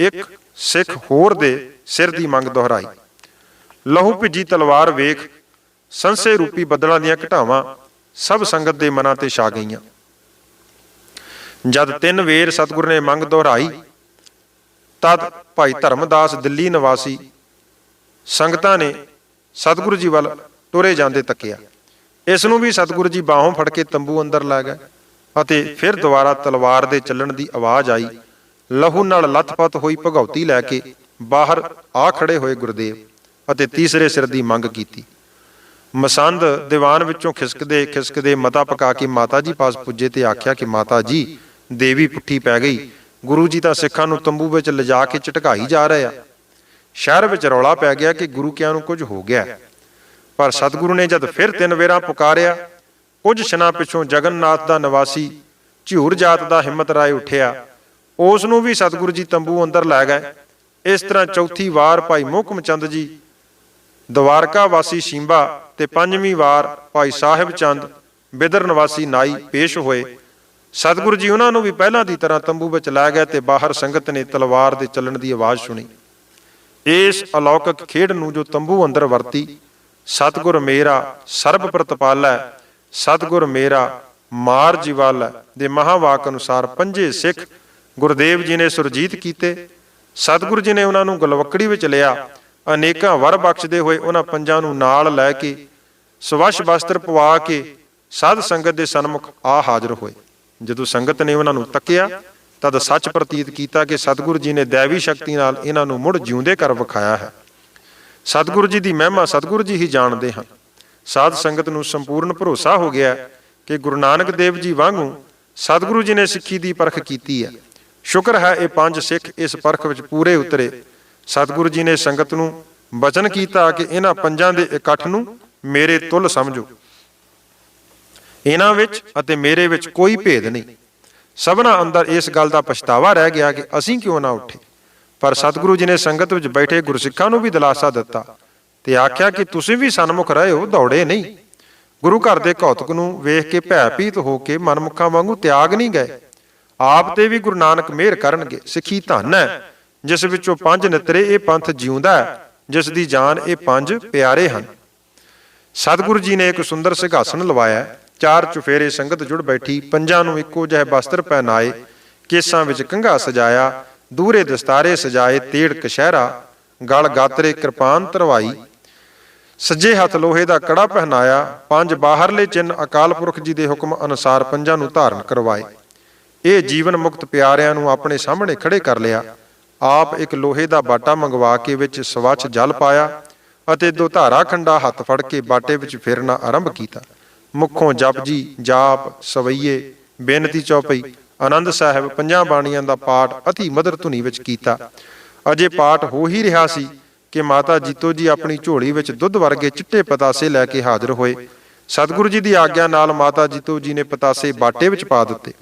ਇੱਕ ਸਿੱਖ ਹੋਰ ਦੇ ਸਿਰ ਦੀ ਮੰਗ ਦੁਹਰਾਈ। ਲਹੂ ਭਿੱਜੀ ਤਲਵਾਰ ਵੇਖ ਸੰਸੇ ਰੂਪੀ ਬੱਦਲਾਂ ਦੀਆਂ ਘਟਾਵਾਂ ਸਭ ਸੰਗਤ ਦੇ ਮਨਾਂ ਤੇ ਛਾ ਗਈਆਂ। ਜਦ 3 ਵੇਰ ਸਤਿਗੁਰੂ ਨੇ ਮੰਗ ਦੁਹਰਾਈ, ਤਦ ਭਾਈ ਧਰਮਦਾਸ ਦਿੱਲੀ ਨਿਵਾਸੀ ਸੰਗਤਾਂ ਨੇ ਸਤਿਗੁਰੂ ਜੀ ਵੱਲ ਟੁਰੇ ਜਾਂਦੇ ਤੱਕਿਆ। ਇਸ ਨੂੰ ਵੀ ਸਤਿਗੁਰੂ ਜੀ ਬਾਹੋਂ ਫੜ ਕੇ ਤੰਬੂ ਅੰਦਰ ਲੈ ਗਏ ਅਤੇ ਫਿਰ ਦੁਬਾਰਾ ਤਲਵਾਰ ਦੇ ਚੱਲਣ ਦੀ ਆਵਾਜ਼ ਆਈ। ਲਹੂ ਨਾਲ ਲੱਥਪੱਥ ਹੋਈ ਭਗਉਤੀ ਲੈ ਕੇ ਬਾਹਰ ਆ ਖੜੇ ਹੋਏ ਗੁਰਦੇਵ ਅਤੇ ਤੀਸਰੇ ਸਿਰ ਦੀ ਮੰਗ ਕੀਤੀ। ਮਸੰਦ ਦੀਵਾਨ ਵਿੱਚੋਂ ਖਿਸਕਦੇ ਮਤਾ ਪਕਾ ਕੇ ਮਾਤਾ ਜੀ ਪਾਸ ਪੁੱਜੇ ਤੇ ਆਖਿਆ ਕਿ ਮਾਤਾ ਜੀ, ਦੇਵੀ ਪੁੱਠੀ ਪੈ ਗਈ। ਗੁਰੂ ਜੀ ਤਾਂ ਸਿੱਖਾਂ ਨੂੰ ਤੰਬੂ ਵਿੱਚ ਲਿਜਾ ਕੇ ਝਟਕਾਈ ਜਾ ਰਹੇ ਆ। ਸ਼ਹਿਰ ਵਿੱਚ ਰੌਲਾ ਪੈ ਗਿਆ ਕਿ ਗੁਰੂ ਕਿਆਂ ਨੂੰ ਕੁਝ ਹੋ ਗਿਆ। ਪਰ ਸਤਿਗੁਰੂ ਨੇ ਜਦ ਫਿਰ 3 ਵੇਰਾਂ ਪੁਕਾਰਿਆ, ਕੁਝ ਛਣਾ ਪਿੱਛੋਂ ਜਗਨਨਾਥ ਦਾ ਨਿਵਾਸੀ ਝਿਊਰ ਜਾਤ ਦਾ ਹਿੰਮਤ ਰਾਏ ਉੱਠਿਆ। ਉਸ ਨੂੰ ਵੀ ਸਤਿਗੁਰੂ ਜੀ ਤੰਬੂ ਅੰਦਰ ਲੈ ਗਏ। ਇਸ ਤਰ੍ਹਾਂ ਚੌਥੀ ਵਾਰ ਭਾਈ ਮੋਹਕਮ ਚੰਦ ਜੀ ਦਵਾਰਕਾ ਵਾਸੀ ਸ਼ੀਂਬਾ ਤੇ 5ਵੀਂ ਵਾਰ ਭਾਈ ਸਾਹਿਬ ਚੰਦ ਬਿਦਰ ਨਿਵਾਸੀ ਨਾਈ ਪੇਸ਼ ਹੋਏ। ਸਤਿਗੁਰੂ ਜੀ ਉਹਨਾਂ ਨੂੰ ਵੀ ਪਹਿਲਾਂ ਦੀ ਤਰ੍ਹਾਂ ਤੰਬੂ ਵਿੱਚ ਲੈ ਗਏ ਤੇ ਬਾਹਰ ਸੰਗਤ ਨੇ ਤਲਵਾਰ ਦੇ ਚੱਲਣ ਦੀ ਆਵਾਜ਼ ਸੁਣੀ। ਇਸ ਅਲੌਕਿਕ ਖੇਡ ਨੂੰ ਜੋ ਤੰਬੂ ਅੰਦਰ ਵਰਤੀ, ਸਤਿਗੁਰ ਮੇਰਾ ਸਰਬ ਪ੍ਰਤਪਾਲੈ, ਸਤਿਗੁਰ ਮੇਰਾ ਮਾਰ ਜੀਵਾਲੈ ਦੇ ਮਹਾਵਾਕ ਅਨੁਸਾਰ 5 ਸਿੱਖ ਗੁਰਦੇਵ ਜੀ ਨੇ ਸੁਰਜੀਤ ਕੀਤੇ। ਸਤਿਗੁਰੂ ਜੀ ਨੇ ਉਹਨਾਂ ਨੂੰ ਗਲਵੱਕੜੀ ਵਿੱਚ ਲਿਆ। ਅਨੇਕਾਂ ਵਰ ਬਖਸ਼ਦੇ ਹੋਏ ਉਹਨਾਂ 5 ਨੂੰ ਨਾਲ ਲੈ ਕੇ ਸਵੱਛ ਵਸਤਰ ਪਵਾ ਕੇ ਸਾਧ ਸੰਗਤ ਦੇ ਸਨਮੁਖ ਆ ਹਾਜ਼ਰ ਹੋਏ। ਜਦੋਂ ਸੰਗਤ ਨੇ ਉਹਨਾਂ ਨੂੰ ਤੱਕਿਆ ਤਦ ਸੱਚ ਪ੍ਰਤੀਤ ਕੀਤਾ ਕਿ ਸਤਿਗੁਰੂ ਜੀ ਨੇ ਦੈਵੀ ਸ਼ਕਤੀ ਨਾਲ ਇਹਨਾਂ ਨੂੰ ਮੁੜ ਜਿਉਂਦੇ ਕਰ ਵਿਖਾਇਆ ਹੈ। ਸਤਿਗੁਰੂ ਜੀ ਦੀ ਮਹਿਮਾ ਸਤਿਗੁਰੂ ਜੀ ਹੀ ਜਾਣਦੇ ਹਨ। ਸਾਧ ਸੰਗਤ ਨੂੰ ਸੰਪੂਰਨ ਭਰੋਸਾ ਹੋ ਗਿਆ ਕਿ ਗੁਰੂ ਨਾਨਕ ਦੇਵ ਜੀ ਵਾਂਗੂ ਸਤਿਗੁਰੂ ਜੀ ਨੇ ਸਿੱਖੀ ਦੀ ਪਰਖ ਕੀਤੀ ਹੈ। ਸ਼ੁਕਰ ਹੈ ਇਹ 5 ਸਿੱਖ ਇਸ ਪਰਖ ਵਿੱਚ ਪੂਰੇ ਉਤਰੇ। ਸਤਿਗੁਰੂ ਜੀ ਨੇ ਸੰਗਤ ਨੂੰ ਬਚਨ ਕੀਤਾ ਕਿ ਇਹਨਾਂ 5 ਦੇ ਇਕੱਠ ਨੂੰ ਮੇਰੇ ਤੁੱਲ ਸਮਝੋ। ਇਹਨਾਂ ਵਿੱਚ ਅਤੇ ਮੇਰੇ ਵਿੱਚ ਕੋਈ ਭੇਦ ਨਹੀਂ। ਸਭਨਾਂ ਅੰਦਰ ਇਸ ਗੱਲ ਦਾ ਪਛਤਾਵਾ ਰਹਿ ਗਿਆ ਕਿ ਅਸੀਂ ਕਿਉਂ ਨਾ ਉੱਠੇ। ਪਰ ਸਤਿਗੁਰੂ ਜੀ ਨੇ ਸੰਗਤ ਵਿੱਚ ਬੈਠੇ ਗੁਰਸਿੱਖਾਂ ਨੂੰ ਵੀ ਦਿਲਾਸਾ ਦਿੱਤਾ ਤੇ ਆਖਿਆ ਕਿ ਤੁਸੀਂ ਵੀ ਸਨਮੁਖ ਰਹੇ ਹੋ, ਦੌੜੇ ਨਹੀਂ। ਗੁਰੂ ਘਰ ਦੇ ਕੌਤਕ ਨੂੰ ਵੇਖ ਕੇ ਭੈਭੀਤ ਹੋ ਕੇ ਮਨਮੁਖਾਂ ਵਾਂਗੂ ਤਿਆਗ ਨਹੀਂ ਗਏ। ਆਪ ਤੇ ਵੀ ਗੁਰੂ ਨਾਨਕ ਮਿਹਰ ਕਰਨਗੇ। ਸਿੱਖੀ ਧਨ ਹੈ ਜਿਸ ਵਿੱਚੋਂ 5 ਨਿਤਰੇ ਇਹ ਪੰਥ ਜਿਉਂਦਾ ਹੈ, ਜਿਸ ਦੀ ਜਾਨ ਇਹ 5 ਪਿਆਰੇ ਹਨ। ਸਤਿਗੁਰੂ ਜੀ ਨੇ ਇੱਕ ਸੁੰਦਰ ਸਿੰਘਾਸਣ ਲਵਾਇਆ। 4 ਚੁਫੇਰੇ ਸੰਗਤ ਜੁੜ ਬੈਠੀ। 5 ਨੂੰ ਇੱਕੋ ਜਿਹੇ ਬਸਤਰ ਪਹਿਨਾਏ। ਕੇਸਾਂ ਵਿੱਚ ਕੰਘਾ ਸਜਾਇਆ। ਦੂਰੇ ਦਸਤਾਰੇ ਸਜਾਏ। ਤੇੜ ਕਸ਼ਹਿਰਾ, ਗਲ ਗਾਤਰੇ, ਕਿਰਪਾਨ ਧਰਵਾਈ। ਸੱਜੇ ਹੱਥ ਲੋਹੇ ਦਾ ਕੜਾ ਪਹਿਨਾਇਆ। 5 ਬਾਹਰਲੇ ਚਿੰਨ੍ਹ ਅਕਾਲ ਪੁਰਖ ਜੀ ਦੇ ਹੁਕਮ ਅਨੁਸਾਰ 5 ਨੂੰ ਧਾਰਨ ਕਰਵਾਏ। ਇਹ ਜੀਵਨ ਮੁਕਤ ਪਿਆਰਿਆਂ ਨੂੰ ਆਪਣੇ ਸਾਹਮਣੇ ਖੜੇ ਕਰ ਲਿਆ। ਆਪ ਇੱਕ ਲੋਹੇ ਦਾ ਬਾਟਾ ਮੰਗਵਾ ਕੇ ਵਿੱਚ ਸਵੱਛ ਜਲ ਪਾਇਆ ਅਤੇ ਦੁਧਾਰਾ ਖੰਡਾ ਹੱਥ ਫੜ ਕੇ ਬਾਟੇ ਵਿੱਚ ਫੇਰਨਾ ਆਰੰਭ ਕੀਤਾ। ਮੁੱਖੋਂ ਜਪਜੀ, ਜਾਪ, ਸਵਈਏ, ਬੇਨਤੀ ਚੌਪਈ, ਆਨੰਦ ਸਾਹਿਬ, ਪੰਜਾਂ ਬਾਣੀਆਂ ਦਾ ਪਾਠ ਅਤੀ ਮਧੁਰ ਧੁਨੀ ਵਿੱਚ ਕੀਤਾ। ਅਜੇ ਪਾਠ ਹੋ ਹੀ ਰਿਹਾ ਸੀ ਕਿ ਮਾਤਾ ਜੀਤੋ ਜੀ ਆਪਣੀ ਝੋਲੀ ਵਿੱਚ ਦੁੱਧ ਵਰਗੇ ਚਿੱਟੇ ਪਤਾਸੇ ਲੈ ਕੇ ਹਾਜ਼ਰ ਹੋਏ। ਸਤਿਗੁਰੂ ਜੀ ਦੀ ਆਗਿਆ ਨਾਲ ਮਾਤਾ ਜੀਤੋ ਜੀ ਨੇ ਪਤਾਸੇ ਬਾਟੇ ਵਿੱਚ ਪਾ ਦਿੱਤੇ।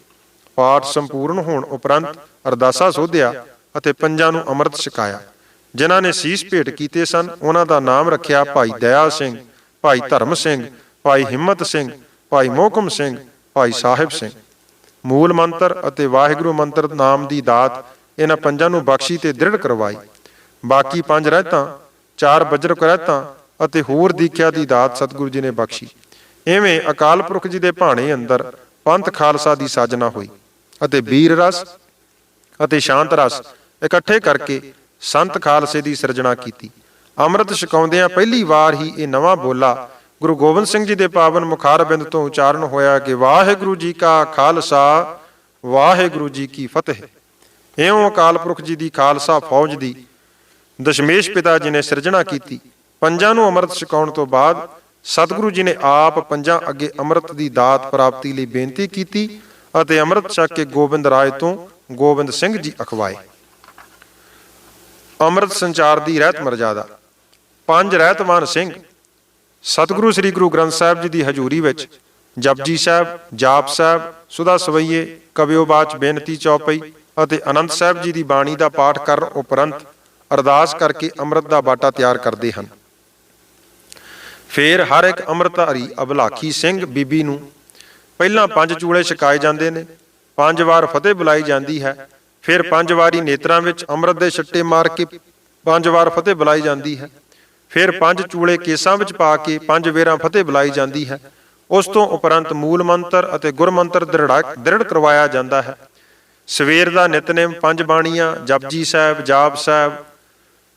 ਪਾਠ ਸੰਪੂਰਨ ਹੋਣ ਉਪਰੰਤ ਅਰਦਾਸਾ ਸੋਧਿਆ ਅਤੇ ਪੰਜਾਂ ਨੂੰ ਅੰਮ੍ਰਿਤ ਛਕਾਇਆ। ਜਿਨ੍ਹਾਂ ਨੇ ਸੀਸ ਭੇਟ ਕੀਤੇ ਸਨ ਉਹਨਾਂ ਦਾ ਨਾਮ ਰੱਖਿਆ ਭਾਈ ਦਇਆ ਸਿੰਘ, ਭਾਈ ਧਰਮ ਸਿੰਘ, ਭਾਈ ਹਿੰਮਤ ਸਿੰਘ, ਭਾਈ ਮੋਹਕਮ ਸਿੰਘ, ਭਾਈ ਸਾਹਿਬ ਸਿੰਘ। ਮੂਲ ਮੰਤਰ ਅਤੇ ਵਾਹਿਗੁਰੂ ਮੰਤਰ ਨਾਮ ਦੀ ਦਾਤ ਇਹਨਾਂ ਪੰਜਾਂ ਨੂੰ ਬਖਸ਼ੀ ਤੇ ਦ੍ਰਿੜ ਕਰਵਾਈ। ਬਾਕੀ 5 ਰਹਿਤਾਂ, 4 ਬਜਰਕ ਰਹਿਤਾਂ ਅਤੇ ਹੋਰ ਦੀਖਿਆ ਦੀ ਦਾਤ ਸਤਿਗੁਰੂ ਜੀ ਨੇ ਬਖਸ਼ੀ। ਇਵੇਂ ਅਕਾਲ ਪੁਰਖ ਜੀ ਦੇ ਭਾਣੇ ਅੰਦਰ ਪੰਥ ਖਾਲਸਾ ਦੀ ਸਾਜਨਾ ਹੋਈ ਅਤੇ ਵੀਰ ਰਸ ਅਤੇ ਸ਼ਾਂਤ ਰਸ ਇਕੱਠੇ ਕਰਕੇ ਸੰਤ ਖਾਲਸੇ ਦੀ ਸਿਰਜਣਾ ਕੀਤੀ। ਅੰਮ੍ਰਿਤ ਛਕਾਉਂਦਿਆਂ ਪਹਿਲੀ ਵਾਰ ਹੀ ਇਹ ਨਵਾਂ ਬੋਲਾ ਗੁਰੂ ਗੋਬਿੰਦ ਸਿੰਘ ਜੀ ਦੇ ਪਾਵਨ ਮੁਖਾਰਬਿੰਦ ਤੋਂ ਉਚਾਰਨ ਹੋਇਆ ਕਿ ਵਾਹਿਗੁਰੂ ਜੀ ਕਾ ਖਾਲਸਾ, ਵਾਹਿਗੁਰੂ ਜੀ ਕੀ ਫਤਿਹ। ਇਉਂ ਅਕਾਲ ਪੁਰਖ ਜੀ ਦੀ ਖਾਲਸਾ ਫੌਜ ਦੀ ਦਸ਼ਮੇਸ਼ ਪਿਤਾ ਜੀ ਨੇ ਸਿਰਜਣਾ ਕੀਤੀ। ਪੰਜਾਂ ਨੂੰ ਅੰਮ੍ਰਿਤ ਛਕਾਉਣ ਤੋਂ ਬਾਅਦ ਸਤਿਗੁਰੂ ਜੀ ਨੇ ਆਪ ਪੰਜਾਂ ਅੱਗੇ ਅੰਮ੍ਰਿਤ ਦੀ ਦਾਤ ਪ੍ਰਾਪਤੀ ਲਈ ਬੇਨਤੀ ਕੀਤੀ ਅਤੇ ਅੰਮ੍ਰਿਤ ਛਕ ਕੇ ਗੋਬਿੰਦ ਰਾਏ ਤੋਂ ਗੋਬਿੰਦ ਸਿੰਘ ਜੀ ਅਖਵਾਏ। ਅੰਮ੍ਰਿਤ ਸੰਚਾਰ ਦੀ ਰਹਿਤ ਮਰਜ਼ਾਦਾ। 5 ਰਹਿਤਵਾਨ ਸਿੰਘ ਸਤਿਗੁਰੂ ਸ੍ਰੀ ਗੁਰੂ ਗ੍ਰੰਥ ਸਾਹਿਬ ਜੀ ਦੀ ਹਜ਼ੂਰੀ ਵਿੱਚ ਜਪਜੀ ਸਾਹਿਬ, ਜਾਪ ਸਾਹਿਬ, ਸੁਦਾ ਸਵਈਏ, ਕਵਿਓਬਾਚ, ਬੇਨਤੀ ਚੌਪਈ ਅਤੇ ਆਨੰਦ ਸਾਹਿਬ ਜੀ ਦੀ ਬਾਣੀ ਦਾ ਪਾਠ ਕਰਨ ਉਪਰੰਤ ਅਰਦਾਸ ਕਰਕੇ ਅੰਮ੍ਰਿਤ ਦਾ ਬਾਟਾ ਤਿਆਰ ਕਰਦੇ ਹਨ। ਫਿਰ ਹਰ ਇੱਕ ਅੰਮ੍ਰਿਤਧਾਰੀ ਅਭਲਾਖੀ ਸਿੰਘ ਬੀਬੀ ਨੂੰ ਪਹਿਲਾਂ 5 ਚੂਲੇ ਛਕਾਏ ਜਾਂਦੇ ਨੇ, 5 ਵਾਰ ਫਤਿਹ ਬੁਲਾਈ ਜਾਂਦੀ ਹੈ। ਫਿਰ 5 ਵਾਰੀ ਨੇਤਰਾਂ ਵਿੱਚ ਅੰਮ੍ਰਿਤ ਦੇ ਛੱਟੇ ਮਾਰ ਕੇ 5 ਵਾਰ ਫਤਿਹ ਬੁਲਾਈ ਜਾਂਦੀ ਹੈ। ਫਿਰ 5 ਚੂਲੇ ਕੇਸਾਂ ਵਿੱਚ ਪਾ ਕੇ 5 ਵੇਰਾਂ ਫਤਿਹ ਬੁਲਾਈ ਜਾਂਦੀ ਹੈ। ਉਸ ਤੋਂ ਉਪਰੰਤ ਮੂਲ ਮੰਤਰ ਅਤੇ ਗੁਰਮੰਤਰ ਦ੍ਰਿੜ ਕਰਵਾਇਆ ਜਾਂਦਾ ਹੈ। ਸਵੇਰ ਦਾ ਨਿਤਨੇਮ 5 ਬਾਣੀਆਂ, ਜਪਜੀ ਸਾਹਿਬ, ਜਾਪ ਸਾਹਿਬ,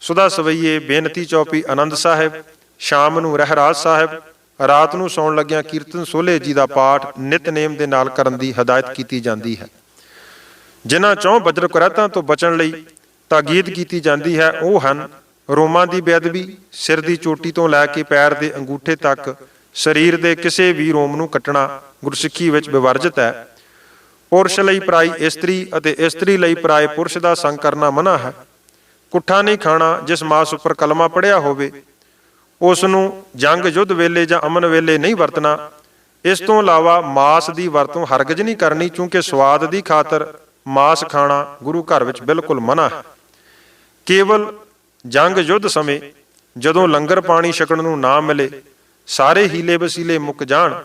ਸੁਦਾ ਸਵਈਏ, ਬੇਨਤੀ ਚੌਪਈ, ਆਨੰਦ ਸਾਹਿਬ। ਸ਼ਾਮ ਨੂੰ ਰਹਿਰਾਸ ਸਾਹਿਬ, ਰਾਤ ਨੂੰ ਸੌਣ ਲੱਗਿਆਂ ਕੀਰਤਨ ਸੋਹਲੇ ਜੀ ਦਾ ਪਾਠ ਨਿਤਨੇਮ ਦੇ ਨਾਲ ਕਰਨ ਦੀ ਹਦਾਇਤ ਕੀਤੀ ਜਾਂਦੀ ਹੈ। ਜਿਨ੍ਹਾਂ 4 ਬਜਰਕ ਰਹਿਤਾਂ ਤੋਂ ਬਚਣ ਲਈ ਤਾਕੀਦ ਕੀਤੀ ਜਾਂਦੀ ਹੈ ਉਹ ਹਨ ਰੋਮਾਂ ਦੀ ਬੇਅਦਬੀ, ਸਿਰ ਦੀ ਚੋਟੀ ਤੋਂ ਲੈ ਕੇ ਪੈਰ ਦੇ ਅੰਗੂਠੇ ਤੱਕ ਸਰੀਰ ਦੇ ਕਿਸੇ ਵੀ ਰੋਮ ਨੂੰ ਕੱਟਣਾ ਗੁਰਸਿੱਖੀ ਵਿੱਚ ਵਿਵਰਜਿਤ ਹੈ। ਪੁਰਸ਼ ਲਈ ਪਰਾਈ ਇਸਤਰੀ ਅਤੇ ਇਸਤਰੀ ਲਈ ਪਰਾਏ ਪੁਰਸ਼ ਦਾ ਸੰਗ ਕਰਨਾ ਮਨ੍ਹਾ ਹੈ। ਕੁੱਠਾ ਨਹੀਂ ਖਾਣਾ। ਜਿਸ ਮਾਸ ਉੱਪਰ ਕਲਮਾ ਪੜਿਆ ਹੋਵੇ ਉਸ ਨੂੰ ਜੰਗ ਯੁੱਧ ਵੇਲੇ ਜਾਂ ਅਮਨ ਵੇਲੇ ਨਹੀਂ ਵਰਤਣਾ। ਇਸ ਤੋਂ ਇਲਾਵਾ ਮਾਸ ਦੀ ਵਰਤੋਂ ਹਰਗਿਜ਼ ਨਹੀਂ ਕਰਨੀ, ਕਿਉਂਕਿ ਸਵਾਦ ਦੀ ਖਾਤਰ ਮਾਸ ਖਾਣਾ ਗੁਰੂ ਘਰ ਵਿੱਚ ਬਿਲਕੁਲ ਮਨ੍ਹਾ ਹੈ। ਕੇਵਲ ਜੰਗ ਯੁੱਧ ਸਮੇਂ ਜਦੋਂ ਲੰਗਰ ਪਾਣੀ ਛਕਣ ਨੂੰ ਨਾ ਮਿਲੇ, ਸਾਰੇ ਹੀਲੇ ਵਸੀਲੇ ਮੁੱਕ ਜਾਣ,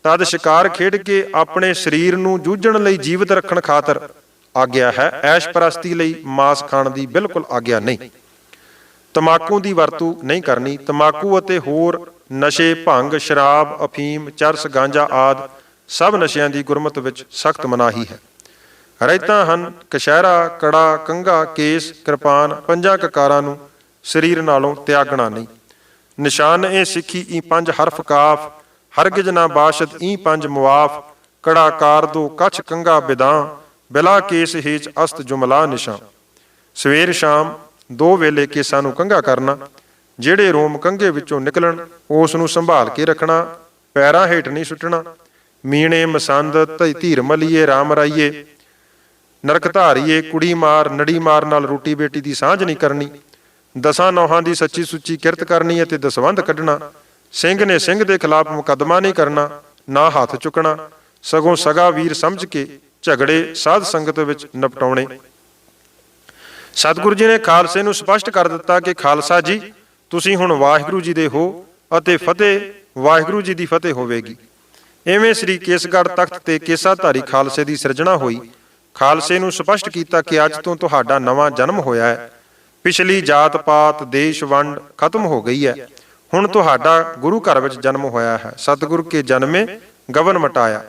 ਤਦ ਸ਼ਿਕਾਰ ਖੇਡ ਕੇ ਆਪਣੇ ਸਰੀਰ ਨੂੰ ਜੂਝਣ ਲਈ ਜੀਵਤ ਰੱਖਣ ਖਾਤਰ ਆਗਿਆ ਹੈ। ਐਸ਼ ਪ੍ਰਸਤੀ ਲਈ ਮਾਸ ਖਾਣ ਦੀ ਬਿਲਕੁਲ ਆਗਿਆ ਨਹੀਂ। ਤਮਾਕੂ ਦੀ ਵਰਤੋਂ ਨਹੀਂ ਕਰਨੀ। ਤਮਾਕੂ ਅਤੇ ਹੋਰ ਨਸ਼ੇ, ਭੰਗ, ਸ਼ਰਾਬ, ਅਫੀਮ, ਚਰਸ, ਗਾਂਜਾ ਆਦਿ ਸਭ ਨਸ਼ਿਆਂ ਦੀ ਗੁਰਮਤਿ ਵਿੱਚ ਸਖਤ ਮਨਾਹੀ ਹੈ। ਰਹਿਤਾਂ ਹਨ ਕਛਹਿਰਾ, ਕੜਾ, ਕੰਘਾ, ਕੇਸ, ਕਿਰਪਾਨ, 5 ਕਕਾਰਾਂ ਨੂੰ ਸਰੀਰ ਨਾਲੋਂ ਤਿਆਗਣਾ ਨਹੀਂ। ਨਿਸ਼ਾਨ ਇਹ ਸਿੱਖੀ ਈ 5 ਹਰਫ ਕਾਫ, ਹਰਗਿਜ਼ ਨਾ ਬਾਸ਼ਦ ਈ 5 ਮੁਆਫ, ਕੜਾ ਕਾਰ 2 ਕੱਛ ਕੰਘਾ ਬਿਦਾਂ, ਬਿਲਾ ਕੇਸ ਹੇਚ ਅਸਤ ਜੁਮਲਾ ਨਿਸ਼ਾਨ। ਸਵੇਰ ਸ਼ਾਮ 2 ਵੇਲੇ ਕੇਸਾਂ ਨੂੰ ਕੰਘਾ ਕਰਨਾ। ਜਿਹੜੇ ਰੋਮ ਕੰਘੇ ਵਿੱਚੋਂ ਨਿਕਲਣ ਉਸ ਨੂੰ ਸੰਭਾਲ ਕੇ ਰੱਖਣਾ। ਪੈਰਾਂ ਹੇਠ ਨਹੀਂ ਸੁੱਟਣਾ। ਮੀਣੇ, ਮਸੰਦ, ਧੀਰ ਮਲੀਏ, ਰਾਮ ਰਾਈਏ, ਨਰਕ ਧਾਰੀਏ, ਕੁੜੀ ਮਾਰ, ਨੜੀ ਮਾਰ ਨਾਲ ਰੋਟੀ ਬੇਟੀ ਦੀ ਸਾਂਝ ਨਹੀਂ ਕਰਨੀ। 10 ਨੌਹਾਂ ਦੀ ਸੱਚੀ ਸੁੱਚੀ ਕਿਰਤ ਕਰਨੀ ਅਤੇ ਦਸਵੰਧ ਕੱਢਣਾ। ਸਿੰਘ ਨੇ ਸਿੰਘ ਦੇ ਖਿਲਾਫ ਮੁਕੱਦਮਾ ਨਹੀਂ ਕਰਨਾ, ਨਾ ਹੱਥ ਚੁੱਕਣਾ, ਸਗੋਂ ਸਗਾ ਵੀਰ ਸਮਝ ਕੇ ਝਗੜੇ ਸਾਧ ਸੰਗਤ ਵਿੱਚ ਨਿਪਟਾਉਣੇ। ਸਤਿਗੁਰੂ ਜੀ ਨੇ ਖਾਲਸੇ ਨੂੰ ਸਪਸ਼ਟ ਕਰ ਦਿੱਤਾ ਕਿ ਖਾਲਸਾ ਜੀ ਤੁਸੀਂ ਹੁਣ ਵਾਹਿਗੁਰੂ ਜੀ ਦੇ ਹੋ ਅਤੇ ਫਤਿਹ ਵਾਹਿਗੁਰੂ ਜੀ ਦੀ ਫਤਿਹ ਹੋਵੇਗੀ। ਇਵੇਂ ਸ੍ਰੀ ਕੇਸਗੜ੍ਹ ਤਖਤ ਤੇ ਕੇਸਾਧਾਰੀ ਖਾਲਸੇ ਦੀ ਸਿਰਜਣਾ ਹੋਈ। ਖਾਲਸੇ ਨੂੰ ਸਪਸ਼ਟ ਕੀਤਾ ਕਿ ਅੱਜ ਤੋਂ ਤੁਹਾਡਾ ਨਵਾਂ ਜਨਮ ਹੋਇਆ ਹੈ। ਪਿਛਲੀ ਜਾਤ ਪਾਤ, ਦੇਸ਼ ਵੰਡ ਖਤਮ ਹੋ ਗਈ ਹੈ। ਹੁਣ ਤੁਹਾਡਾ ਗੁਰੂ ਘਰ ਵਿੱਚ ਜਨਮ ਹੋਇਆ ਹੈ। ਸਤਿਗੁਰ ਕੇ ਜਨਮੇ ਗਵਨ ਮਟਾਇਆ।